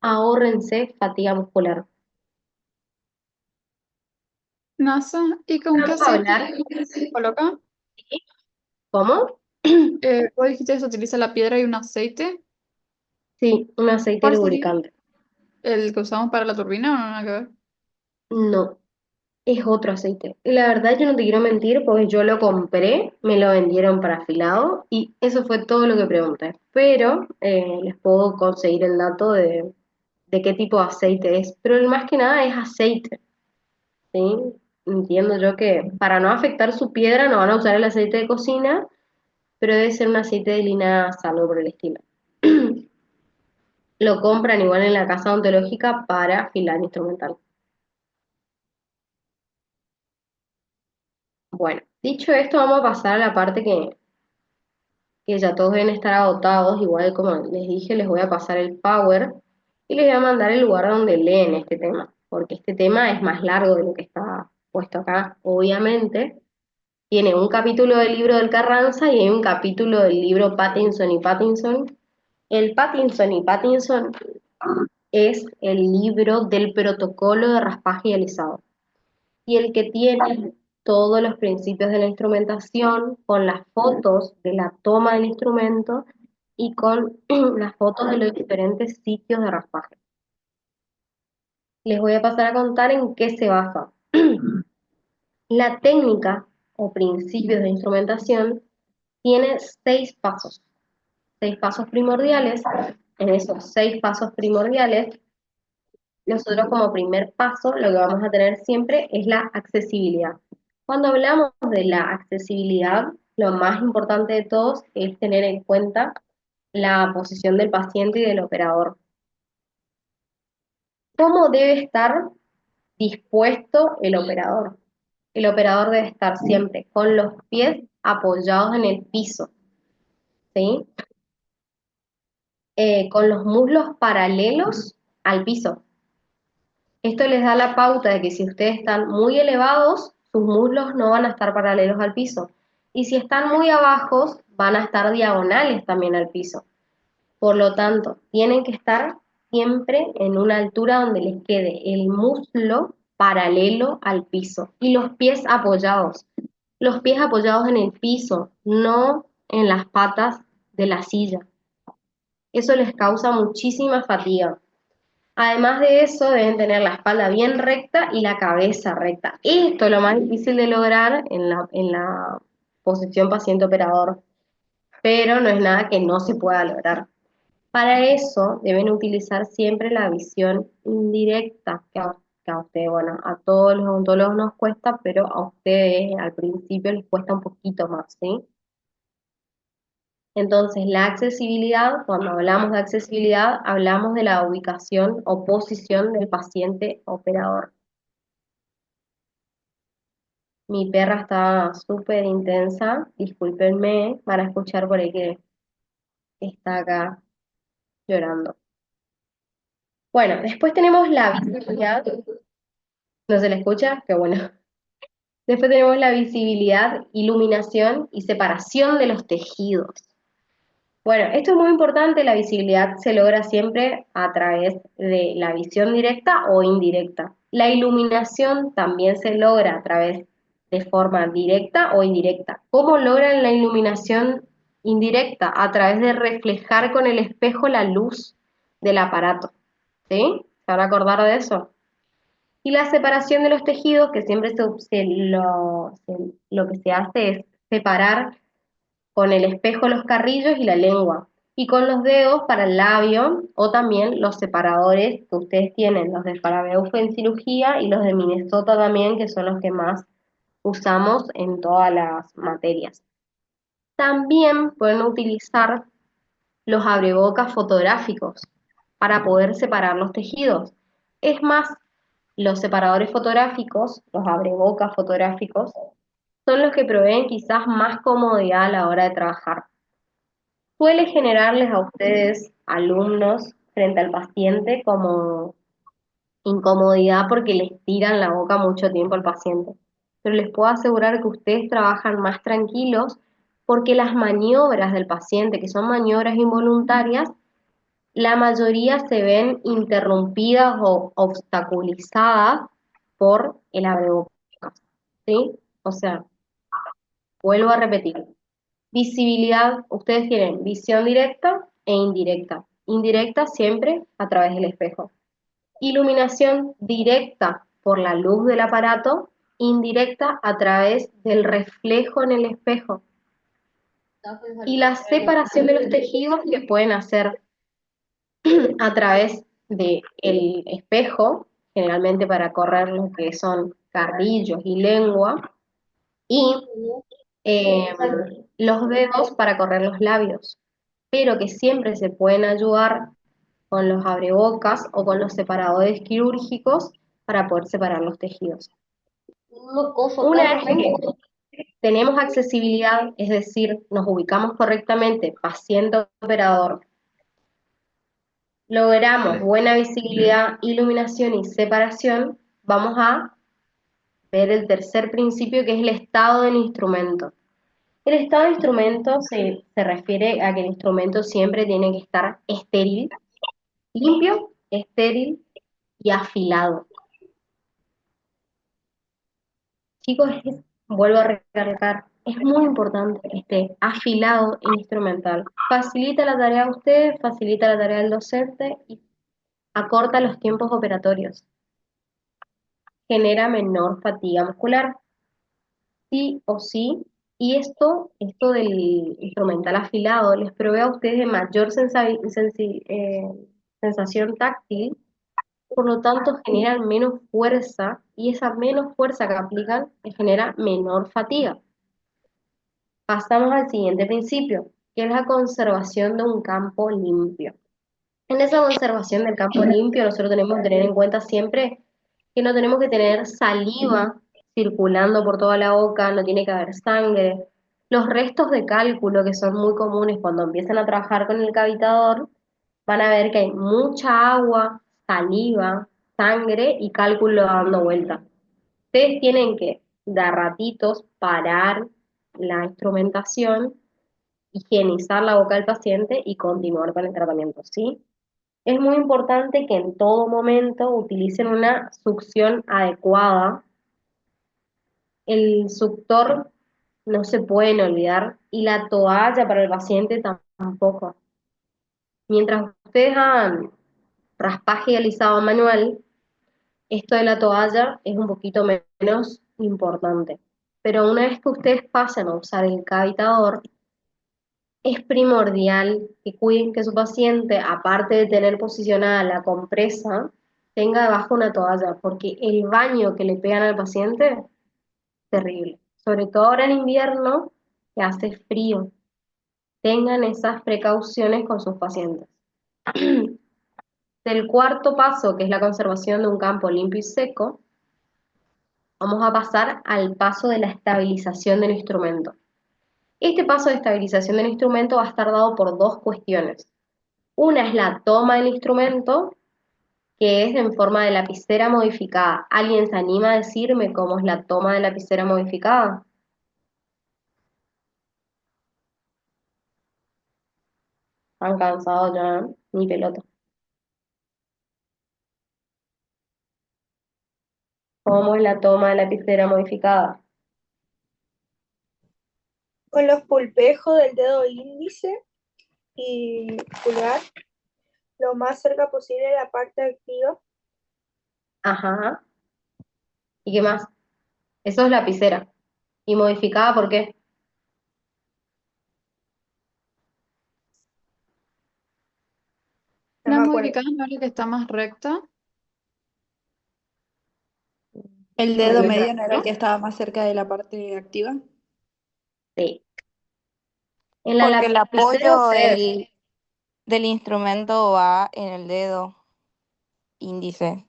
Ahórrense fatiga muscular. NASA, ¿y con qué Vamos a aceite hablar. se coloca? ¿Cómo? Vos dijiste que se utiliza la piedra y un aceite. Sí, un aceite ¿Cuál sería? lubricante. ¿El que usamos para la turbina o no nada que ver? No, es otro aceite. La verdad yo no te quiero mentir, porque yo lo compré, me lo vendieron para afilado y eso fue todo lo que pregunté. Pero les puedo conseguir el dato de qué tipo de aceite es. Pero más que nada es aceite, ¿sí? Entiendo yo que para no afectar su piedra no van a usar el aceite de cocina, pero debe ser un aceite de linaza, algo por el estilo. Lo compran igual en la casa odontológica para afilar instrumental. Bueno, dicho esto, vamos a pasar a la parte que ya todos deben estar agotados. Igual como les dije, les voy a pasar el power y les voy a mandar el lugar donde leen este tema, porque este tema es más largo de lo que está puesto acá, obviamente. Tiene un capítulo del libro del Carranza y hay un capítulo del libro Pattinson y Pattinson. El Pattinson y Pattinson es el libro del protocolo de raspaje y alisado, y el que tiene todos los principios de la instrumentación, con las fotos de la toma del instrumento y con las fotos de los diferentes sitios de raspaje. Les voy a pasar a contar en qué se basa. La técnica o principios de instrumentación tiene 6 pasos primordiales. En esos 6 pasos primordiales, nosotros como primer paso lo que vamos a tener siempre es la accesibilidad. Cuando hablamos de la accesibilidad, lo más importante de todos es tener en cuenta la posición del paciente y del operador. ¿Cómo debe estar dispuesto el operador? El operador debe estar siempre con los pies apoyados en el piso, ¿sí? Con los muslos paralelos al piso. Esto les da la pauta de que si ustedes están muy elevados, sus muslos no van a estar paralelos al piso. Y si están muy abajos, van a estar diagonales también al piso. Por lo tanto, tienen que estar siempre en una altura donde les quede el muslo paralelo al piso y los pies apoyados. Los pies apoyados en el piso, no en las patas de la silla. Eso les causa muchísima fatiga. Además de eso, deben tener la espalda bien recta y la cabeza recta. Esto es lo más difícil de lograr en la posición paciente-operador, pero no es nada que no se pueda lograr. Para eso deben utilizar siempre la visión indirecta, que a ustedes, bueno, a todos los odontólogos nos cuesta, pero a ustedes al principio les cuesta un poquito más, ¿sí? Entonces, la accesibilidad, cuando hablamos de accesibilidad, hablamos de la ubicación o posición del paciente operador. Mi perra está súper intensa, discúlpenme, van a escuchar por ahí que está acá llorando. Bueno, después tenemos la visibilidad. ¿No se le escucha? Qué bueno. Después tenemos la visibilidad, iluminación y separación de los tejidos. Bueno, esto es muy importante, la visibilidad se logra siempre a través de la visión directa o indirecta. La iluminación también se logra a través de forma directa o indirecta. ¿Cómo logran la iluminación indirecta? A través de reflejar con el espejo la luz del aparato. ¿Sí? ¿Se van a acordar de eso? Y la separación de los tejidos, que siempre lo que se hace es separar con el espejo los carrillos y la lengua, y con los dedos para el labio, o también los separadores que ustedes tienen, los de Farabeufe en cirugía y los de Minnesota también, que son los que más usamos en todas las materias. También pueden utilizar los abrebocas fotográficos para poder separar los tejidos. Es más, los separadores fotográficos, los abrebocas fotográficos, son los que proveen quizás más comodidad a la hora de trabajar. Suele generarles a ustedes, alumnos, frente al paciente como incomodidad porque les tiran la boca mucho tiempo al paciente. Pero les puedo asegurar que ustedes trabajan más tranquilos porque las maniobras del paciente, que son maniobras involuntarias, la mayoría se ven interrumpidas o obstaculizadas por el abrebocas, ¿sí? O sea, vuelvo a repetir, visibilidad, ustedes tienen visión directa e indirecta. Indirecta siempre a través del espejo. Iluminación directa por la luz del aparato, indirecta a través del reflejo en el espejo. Y la separación de los tejidos que pueden hacer a través del espejo, generalmente para correr lo que son carrillos y lengua, y los dedos para correr los labios, pero que siempre se pueden ayudar con los abrebocas o con los separadores quirúrgicos para poder separar los tejidos. Una vez que tenemos accesibilidad, es decir, nos ubicamos correctamente, paciente operador, logramos buena visibilidad, iluminación y separación, vamos a ver el tercer principio, que es el estado del instrumento. El estado del instrumento se refiere a que el instrumento siempre tiene que estar estéril, limpio, estéril y afilado. Chicos, vuelvo a recalcar, es muy importante que esté afilado e instrumental. Facilita la tarea a ustedes, facilita la tarea del docente y acorta los tiempos operatorios. Genera menor fatiga muscular, sí o sí. Y esto del instrumental afilado les provee a ustedes de mayor sensación táctil, por lo tanto generan menos fuerza, y esa menos fuerza que aplican les genera menor fatiga. Pasamos al siguiente principio, que es la conservación de un campo limpio. En esa conservación del campo limpio, nosotros tenemos que tener en cuenta siempre que no tenemos que tener saliva circulando por toda la boca, no tiene que haber sangre. Los restos de cálculo, que son muy comunes cuando empiezan a trabajar con el cavitador, van a ver que hay mucha agua, saliva, sangre y cálculo dando vuelta. Ustedes tienen que, de a ratitos, parar la instrumentación, higienizar la boca del paciente y continuar con el tratamiento, ¿sí? Es muy importante que en todo momento utilicen una succión adecuada. El suctor no se pueden olvidar y la toalla para el paciente tampoco. Mientras ustedes hagan raspaje y alisado manual, esto de la toalla es un poquito menos importante. Pero una vez que ustedes pasen a usar el cavitador, es primordial que cuiden que su paciente, aparte de tener posicionada la compresa, tenga debajo una toalla, porque el baño que le pegan al paciente es terrible. Sobre todo ahora en invierno, que hace frío. Tengan esas precauciones con sus pacientes. Del cuarto paso, que es la conservación de un campo limpio y seco, vamos a pasar al paso de la estabilización del instrumento. Este paso de estabilización del instrumento va a estar dado por dos cuestiones. Una es la toma del instrumento, que es en forma de lapicera modificada. ¿Alguien se anima a decirme cómo es la toma de lapicera modificada? ¿Están cansados ya? Ni pelota. ¿Cómo es la toma de lapicera modificada? Con los pulpejos del dedo índice y pulgar, lo más cerca posible de la parte activa. Ajá. ¿Y qué más? Eso es lapicera. ¿Y modificada por qué? No La me acuerdo. modificada no es la que está más recta. El dedo medio no era el que estaba más cerca de la parte activa. Sí. En la Porque el lapicera apoyo ustedes, del instrumento va en el dedo índice,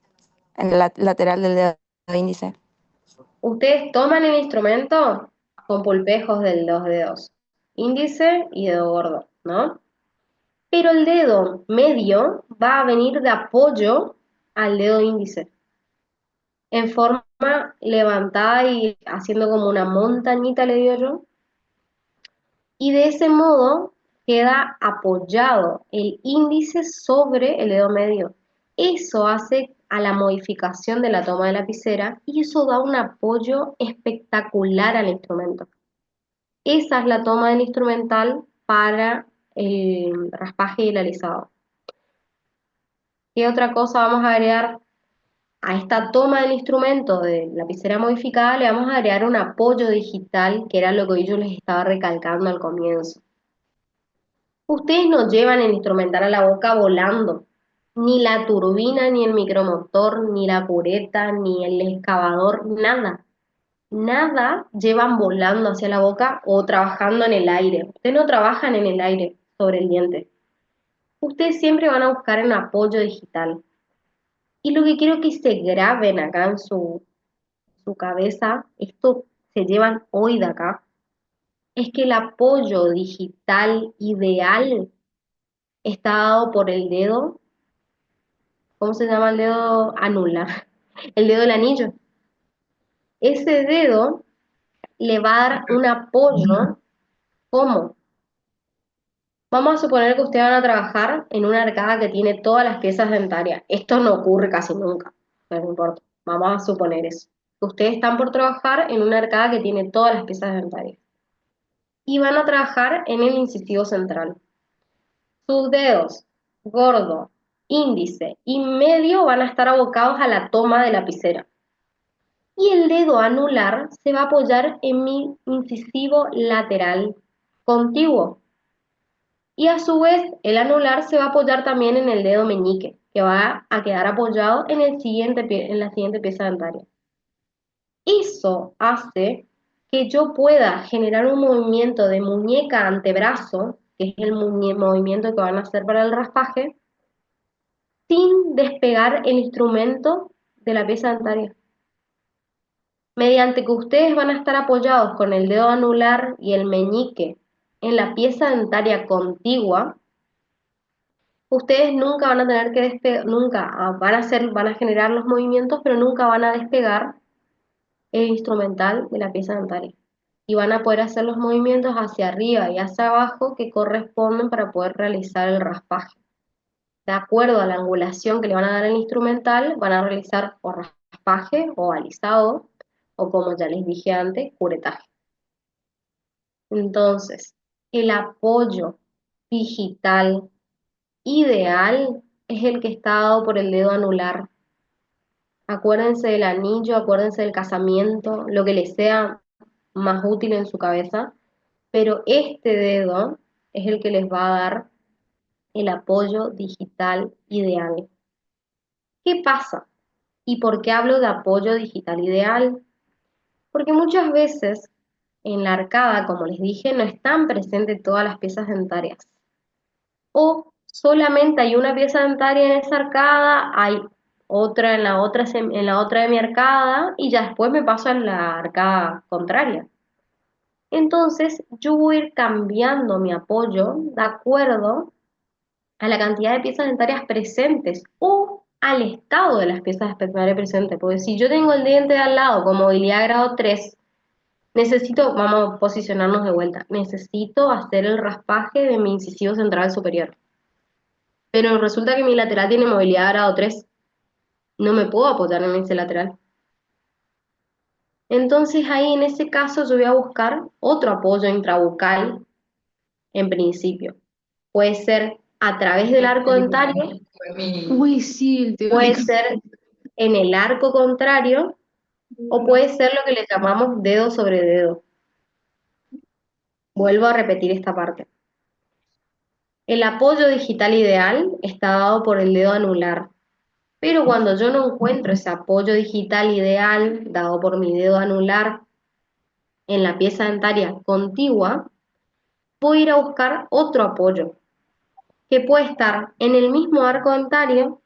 en la lateral del dedo índice. ustedes toman el instrumento con pulpejos de los dedos, índice y dedo gordo, ¿no? Pero el dedo medio va a venir de apoyo al dedo índice, en forma levantada y haciendo como una montañita, le digo yo, y de ese modo queda apoyado el índice sobre el dedo medio. Eso hace a la modificación de la toma de lapicera y eso da un apoyo espectacular al instrumento. Esa es la toma del instrumental para el raspaje y el alisado. ¿Qué otra cosa vamos a agregar a esta toma del instrumento de lapicera modificada le vamos a agregar un apoyo digital, que era lo que yo les estaba recalcando al comienzo. Ustedes no llevan el instrumental a la boca volando, ni la turbina, ni el micromotor, ni la cureta, ni el excavador, nada. Nada llevan volando hacia la boca o trabajando en el aire. Ustedes no trabajan en el aire sobre el diente. Ustedes siempre van a buscar un apoyo digital. Y lo que quiero que se graben acá en su cabeza, esto se llevan hoy de acá, es que el apoyo digital ideal está dado por el dedo. ¿Cómo se llama el dedo anular? El dedo del anillo. Ese dedo le va a dar un apoyo. ¿Cómo? Vamos a suponer que ustedes van a trabajar en una arcada que tiene todas las piezas dentarias. Esto no ocurre casi nunca, pero no importa. Vamos a suponer eso. Ustedes están por trabajar en una arcada que tiene todas las piezas dentarias. Y van a trabajar en el incisivo central. Sus dedos, gordo, índice y medio van a estar abocados a la toma de lapicera. Y el dedo anular se va a apoyar en mi incisivo lateral contiguo. Y a su vez, el anular se va a apoyar también en el dedo meñique, que va a quedar apoyado en en la siguiente pieza dentaria. Eso hace que yo pueda generar un movimiento de muñeca-antebrazo, que es el movimiento que van a hacer para el raspaje, sin despegar el instrumento de la pieza dentaria. Mediante que ustedes van a estar apoyados con el dedo anular y el meñique en la pieza dentaria contigua, ustedes nunca van a tener que despegar, nunca van a generar los movimientos, pero nunca van a despegar el instrumental de la pieza dentaria. Y van a poder hacer los movimientos hacia arriba y hacia abajo que corresponden para poder realizar el raspaje. De acuerdo a la angulación que le van a dar al instrumental, van a realizar o raspaje o alisado, o como ya les dije antes, curetaje. Entonces, el apoyo digital ideal es el que está dado por el dedo anular. Acuérdense del anillo, acuérdense del casamiento, lo que les sea más útil en su cabeza, pero este dedo es el que les va a dar el apoyo digital ideal. ¿Qué pasa? ¿Y por qué hablo de apoyo digital ideal? Porque muchas veces en la arcada, como les dije, no están presentes todas las piezas dentarias. O solamente hay una pieza dentaria en esa arcada, hay otra en la otra de mi arcada, y ya después me paso a la arcada contraria. Entonces yo voy a ir cambiando mi apoyo de acuerdo a la cantidad de piezas dentarias presentes o al estado de las piezas dentarias presentes. Porque si yo tengo el diente de al lado con movilidad grado 3, vamos a posicionarnos de vuelta, necesito hacer el raspaje de mi incisivo central superior. Pero resulta que mi lateral tiene movilidad grado 3. No me puedo apoyar en ese lateral. Entonces ahí en ese caso yo voy a buscar otro apoyo intrabucal en principio. Puede ser a través del arco dentario, Uy, sí, el puede teórico. ser en el arco contrario, o puede ser lo que le llamamos dedo sobre dedo. Vuelvo a repetir esta parte. El apoyo digital ideal está dado por el dedo anular, pero cuando yo no encuentro ese apoyo digital ideal dado por mi dedo anular en la pieza dentaria contigua, voy a ir a buscar otro apoyo, que puede estar en el mismo arco dentario,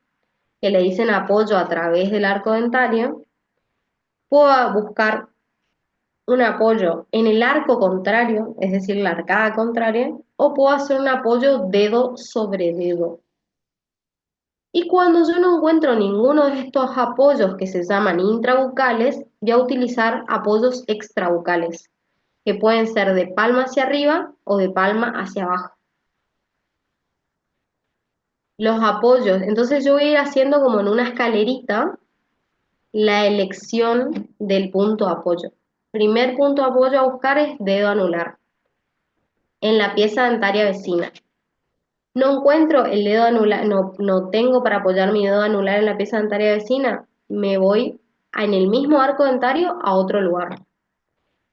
que le dicen apoyo a través del arco dentario. Puedo buscar un apoyo en el arco contrario, es decir, la arcada contraria, o puedo hacer un apoyo dedo sobre dedo. Y cuando yo no encuentro ninguno de estos apoyos que se llaman intrabucales, voy a utilizar apoyos extrabucales, que pueden ser de palma hacia arriba o de palma hacia abajo. Los apoyos, entonces yo voy a ir haciendo como en una escalerita la elección del punto de apoyo. Primer punto de apoyo a buscar es dedo anular, en la pieza dentaria vecina. No encuentro el dedo anular, no tengo para apoyar mi dedo anular en la pieza dentaria vecina, me voy en el mismo arco dentario a otro lugar.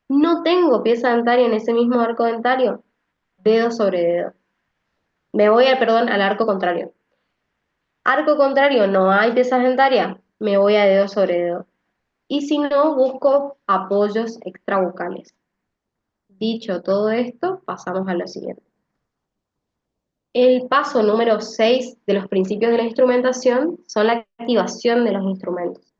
No tengo pieza dentaria en ese mismo arco dentario, dedo sobre dedo. Me voy al arco contrario. Arco contrario, no hay piezas dentarias, me voy a dedo sobre dedo. Y si no, busco apoyos extrabucales. Dicho todo esto, pasamos a lo siguiente. El paso número 6 de los principios de la instrumentación son la activación de los instrumentos.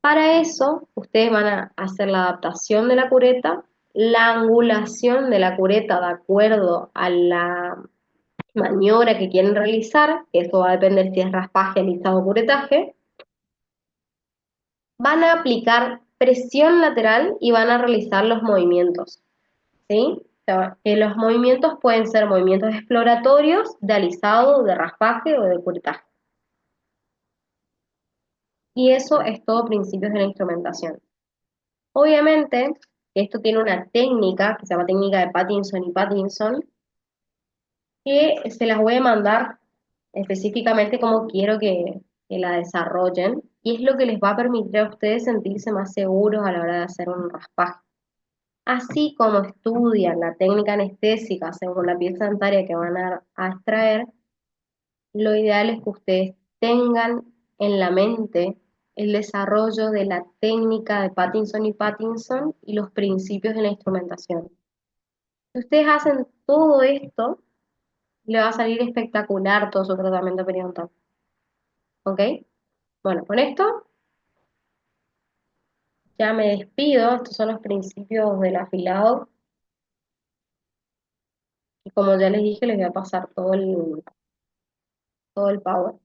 Para eso, ustedes van a hacer la adaptación de la cureta, la angulación de la cureta de acuerdo a la maniobra que quieren realizar, que eso va a depender si es raspaje, alisado o curetaje. Van a aplicar presión lateral y van a realizar los movimientos, ¿sí? O sea, que los movimientos pueden ser movimientos exploratorios, de alisado, de raspaje o de curetaje. Y eso es todo principios de la instrumentación. Obviamente, esto tiene una técnica que se llama técnica de Pattinson y Pattinson, que se las voy a mandar específicamente como quiero que la desarrollen, y es lo que les va a permitir a ustedes sentirse más seguros a la hora de hacer un raspaje. Así como estudian la técnica anestésica según la pieza dentaria que van a extraer, lo ideal es que ustedes tengan en la mente el desarrollo de la técnica de Pattinson y Pattinson y los principios de la instrumentación. Si ustedes hacen todo esto, le va a salir espectacular todo su tratamiento periodontal. ¿Ok? Bueno, con esto ya me despido. Estos son los principios del afilado. Y como ya les dije, les voy a pasar todo el power.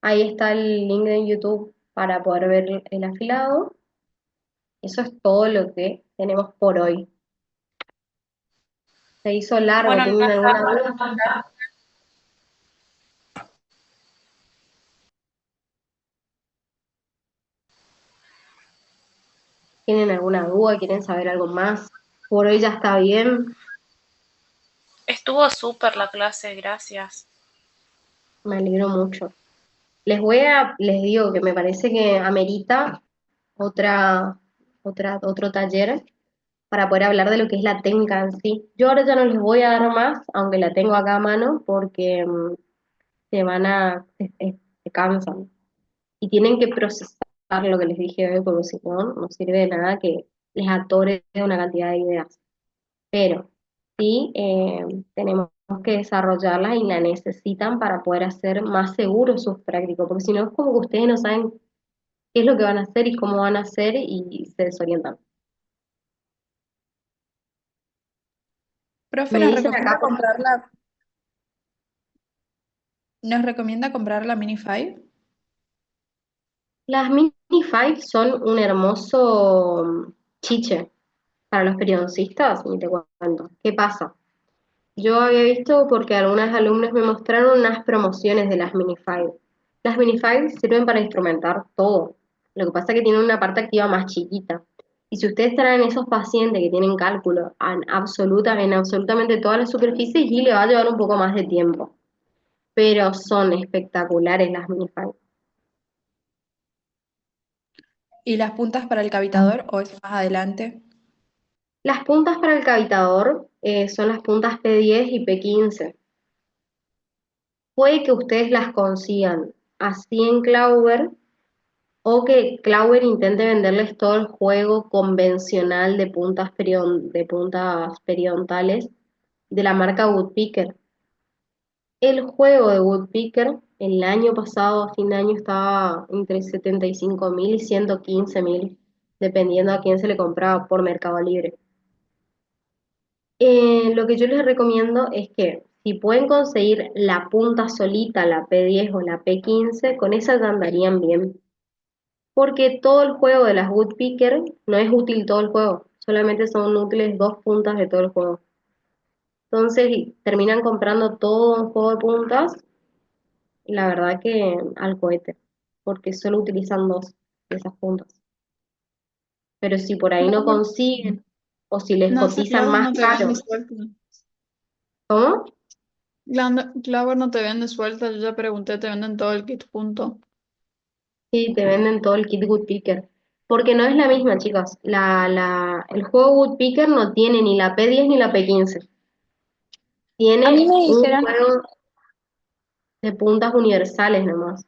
Ahí está el link de YouTube para poder ver el afilado. Eso es todo lo que tenemos por hoy. Se hizo largo, Bueno, ¿tienen alguna duda? ¿Tienen alguna duda? ¿Quieren saber algo más? Por hoy ya está bien. estuvo súper la clase, gracias. Me alegro mucho. Les digo que me parece que amerita otro taller para poder hablar de lo que es la técnica en sí. Yo ahora ya no les voy a dar más, aunque la tengo acá a mano, porque se cansan. Y tienen que procesar lo que les dije hoy, porque si no, no sirve de nada que les atore una cantidad de ideas. Pero sí tenemos que desarrollarlas y la necesitan para poder hacer más seguros sus prácticos, porque si no es como que ustedes no saben qué es lo que van a hacer y cómo van a hacer y se desorientan. Profe, Me dicen acá, ¿nos recomienda comprar la Mini 5? las Mini 5 son un hermoso chiche para los periodoncistas, y te cuento. ¿Qué pasa? Yo había visto porque algunas alumnas me mostraron unas promociones de las Mini 5. Las Mini 5 sirven para instrumentar todo. Lo que pasa es que tienen una parte activa más chiquita. Y si ustedes traen esos pacientes que tienen cálculo en absolutamente todas las superficies, y le va a llevar un poco más de tiempo. Pero son espectaculares las Mini 5. ¿Y las puntas para el cavitador o es más adelante? Las puntas para el cavitador son las puntas P10 y P15. Puede que ustedes las consigan así en Klauber, o que Klauber intente venderles todo el juego convencional de de puntas periodontales de la marca Woodpecker. El juego de Woodpecker el año pasado, a fin de año, estaba entre 75.000 y 115.000, dependiendo a quién se le compraba por Mercado Libre. Lo que yo les recomiendo es que si pueden conseguir la punta solita, la P10 o la P15, con esa ya andarían bien. Porque todo el juego de las Woodpecker no es útil todo el juego, solamente son útiles 2 puntas de todo el juego. Entonces terminan comprando todo un juego de puntas, y la verdad que al cohete, porque solo utilizan 2 de esas puntas. Pero si por ahí no consiguen, o si les No sé, cotizan Clauber más no te caro, vende suelta. ¿cómo? Clauber no te vende suelta, yo ya pregunté, te venden todo el kit junto. Sí, te venden todo el kit Woodpecker. Porque no es la misma, chicos. El juego Woodpecker no tiene ni la P10 ni la P15. A mí Tiene me un dijeron, juego de puntas universales nomás.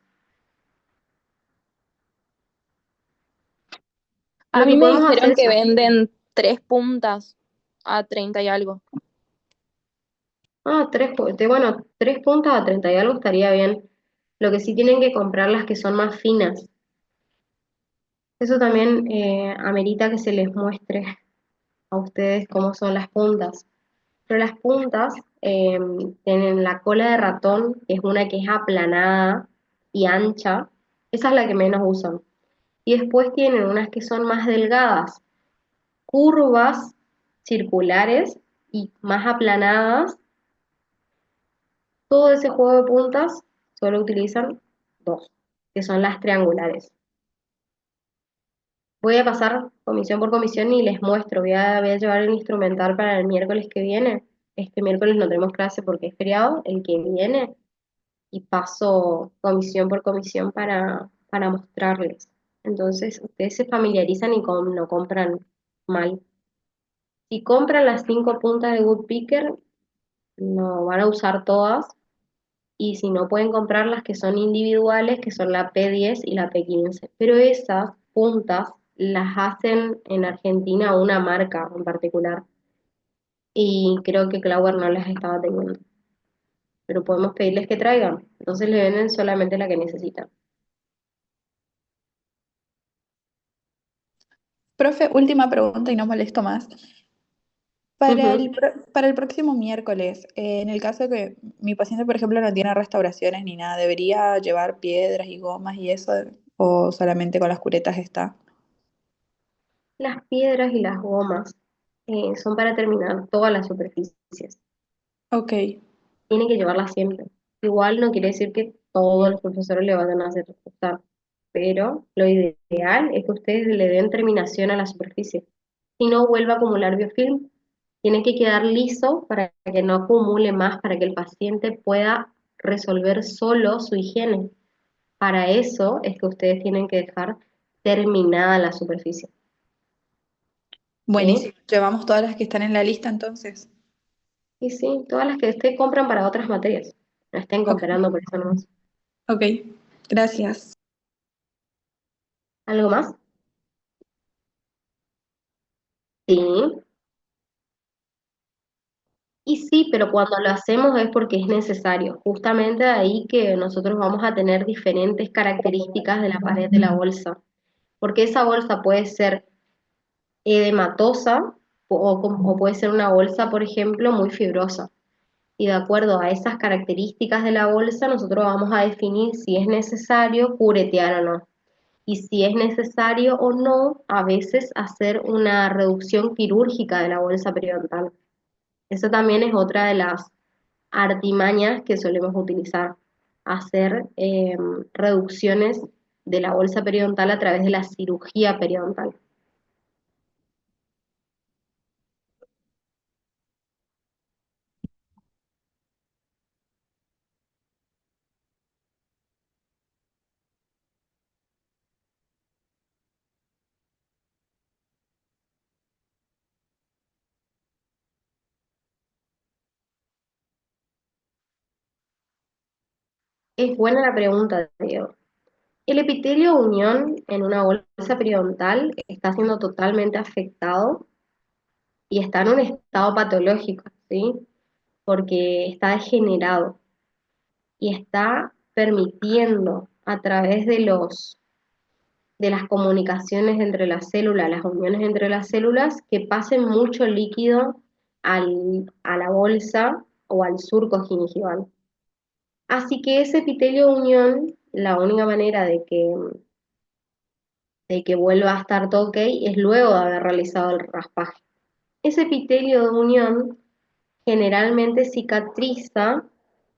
a Lo mí que me podemos hacer dijeron es, que venden 3 puntas a 30 y algo. bueno, 3 puntas a 30 y algo estaría bien. Lo que sí tienen que comprar las que son más finas. Eso también amerita que se les muestre a ustedes cómo son las puntas. Pero las puntas tienen la cola de ratón, que es una que es aplanada y ancha. Esa es la que menos usan. Y después tienen unas que son más delgadas, curvas, circulares y más aplanadas. Todo ese juego de puntas solo utilizan dos, que son las triangulares. Voy a pasar comisión por comisión y les muestro. Voy a llevar el instrumental para el miércoles que viene. Este miércoles no tenemos clase porque es feriado. El que viene y paso comisión por comisión para mostrarles. Entonces, ustedes se familiarizan y no compran mal. Si compran las 5 puntas de Woodpecker, no van a usar todas. Y si no, pueden comprar las que son individuales, que son la P10 y la P15. Pero esas puntas las hacen en Argentina una marca en particular. Y creo que Clauer no las estaba teniendo. Pero podemos pedirles que traigan. Entonces le venden solamente la que necesitan. Profe, última pregunta y no molesto más. Para Ujú. para el próximo miércoles, en el caso de que mi paciente, por ejemplo, no tiene restauraciones ni nada, ¿debería llevar piedras y gomas y eso? ¿O solamente con las curetas está? Las piedras y las gomas son para terminar todas las superficies. Ok, Tienen que llevarlas siempre. Igual no quiere decir que todos los profesores le vayan a hacer usar, pero lo ideal es que ustedes le den terminación a la superficie. Si no, vuelva a acumular biofilm. Tiene que quedar liso para que no acumule más, para que el paciente pueda resolver solo su higiene. Para eso es que ustedes tienen que dejar terminada la superficie. ¿Sí? buenísimo. Llevamos todas las que están en la lista entonces. Y sí, todas las que ustedes compran para otras materias. No estén Ok, cooperando por eso nomás. ok, gracias. ¿Algo más? Sí. Y sí, pero cuando lo hacemos es porque es necesario. Justamente ahí que nosotros vamos a tener diferentes características de la pared de la bolsa. Porque esa bolsa puede ser edematosa o puede ser una bolsa, por ejemplo, muy fibrosa. Y de acuerdo a esas características de la bolsa, nosotros vamos a definir si es necesario curetear o no. Y si es necesario o no, a veces hacer una reducción quirúrgica de la bolsa periodontal. Eso también es otra de las artimañas que solemos utilizar, hacer reducciones de la bolsa periodontal a través de la cirugía periodontal. Es buena la pregunta, Diego. El epitelio unión en una bolsa periodontal está siendo totalmente afectado y está en un estado patológico, ¿sí? Porque está degenerado y está permitiendo a través de las comunicaciones entre las células, las uniones entre las células, que pasen mucho líquido a la bolsa o al surco gingival. Así que ese epitelio unión, la única manera de que vuelva a estar todo ok es luego de haber realizado el raspaje. Ese epitelio de unión generalmente cicatriza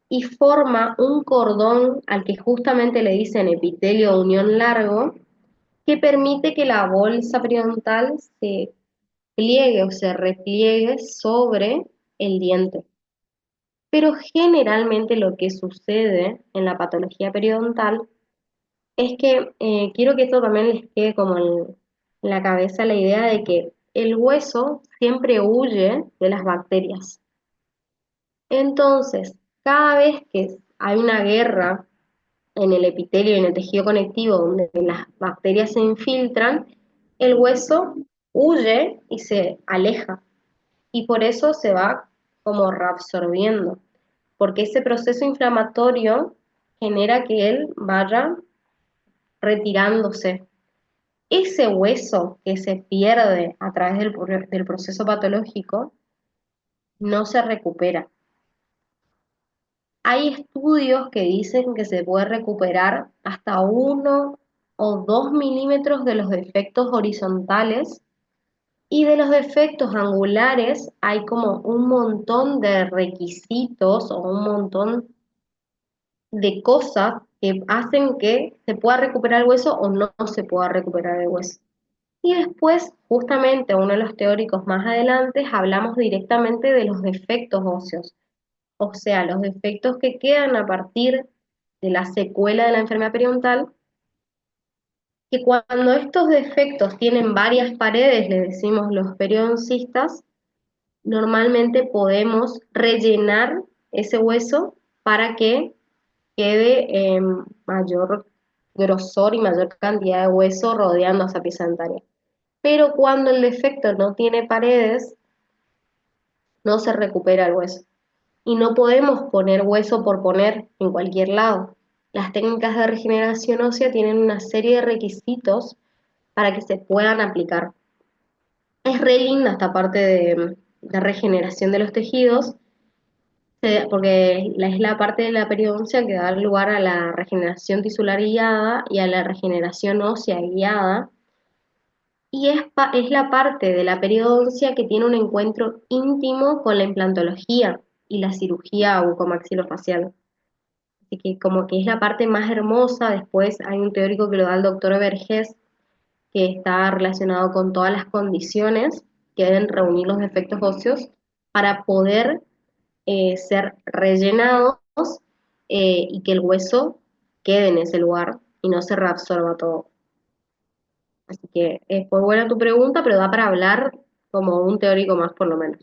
y forma un cordón al que justamente le dicen epitelio de unión largo, que permite que la bolsa periodontal se pliegue o se repliegue sobre el diente. Pero generalmente lo que sucede en la patología periodontal Es que quiero que esto también les quede como en la cabeza la idea de que el hueso siempre huye de las bacterias. Entonces, cada vez que hay una guerra en el epitelio y en el tejido conectivo donde las bacterias se infiltran, el hueso huye y se aleja. Y por eso se va como reabsorbiendo, porque ese proceso inflamatorio genera que él vaya retirándose. Ese hueso que se pierde a través del proceso patológico no se recupera. Hay estudios que dicen que se puede recuperar hasta 1 o 2 milímetros de los defectos horizontales, y de los defectos angulares hay como un montón de requisitos o un montón de cosas que hacen que se pueda recuperar el hueso o no se pueda recuperar el hueso. Y después, justamente, uno de los teóricos más adelante, hablamos directamente de los defectos óseos, o sea, los defectos que quedan a partir de la secuela de la enfermedad periodontal, que cuando estos defectos tienen varias paredes, le decimos los periodoncistas, normalmente podemos rellenar ese hueso para que quede mayor grosor y mayor cantidad de hueso rodeando esa pieza dentaria. Pero cuando el defecto no tiene paredes, no se recupera el hueso. Y no podemos poner hueso por poner en cualquier lado. Las técnicas de regeneración ósea tienen una serie de requisitos para que se puedan aplicar. Es re linda esta parte de regeneración de los tejidos, porque es la parte de la periodoncia que da lugar a la regeneración tisular guiada y a la regeneración ósea guiada, y es la parte de la periodoncia que tiene un encuentro íntimo con la implantología y la cirugía bucomaxilofacial. Así que como que es la parte más hermosa. Después hay un teórico que lo da el doctor Vergés, que está relacionado con todas las condiciones que deben reunir los defectos óseos para poder ser rellenados y que el hueso quede en ese lugar y no se reabsorba todo. Así que fue buena tu pregunta, pero da para hablar como un teórico más por lo menos.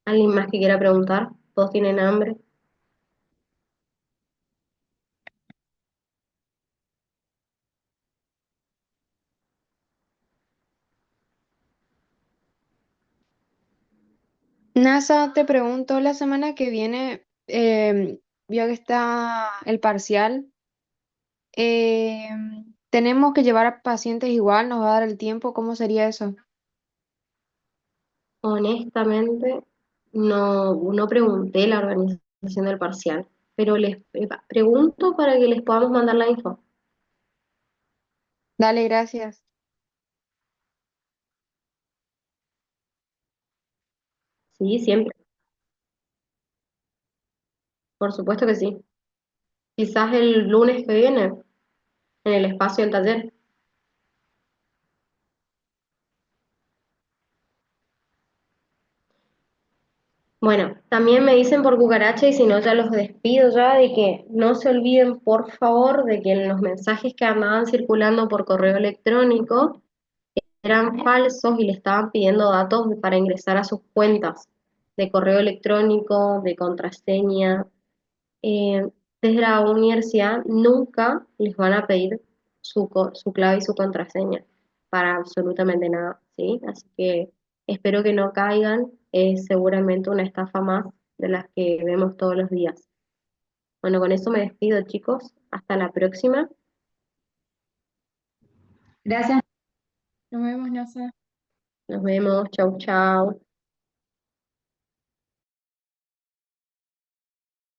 ¿Alguien más que quiera preguntar? ¿Todos tienen hambre? NASA, te pregunto, la semana que viene, vio que está el parcial, ¿tenemos que llevar a pacientes igual? ¿Nos va a dar el tiempo? ¿Cómo sería eso? Honestamente, no pregunté la organización del parcial, pero les pregunto para que les podamos mandar la info. Dale, gracias. Sí, siempre, por supuesto que sí. Quizás el lunes que viene, en el espacio del taller. Bueno, también me dicen por cucaracha y si no ya los despido ya de que no se olviden por favor de que en los mensajes que andaban circulando por correo electrónico eran falsos y le estaban pidiendo datos para ingresar a sus cuentas de correo electrónico, de contraseña. Eh, Desde la universidad nunca les van a pedir su clave y su contraseña para absolutamente nada, ¿sí? Así que espero que no caigan, es seguramente una estafa más de las que vemos todos los días. Bueno, con eso me despido, chicos. Hasta la próxima. Gracias. Nos vemos, NASA. Nos vemos. Chau, chau.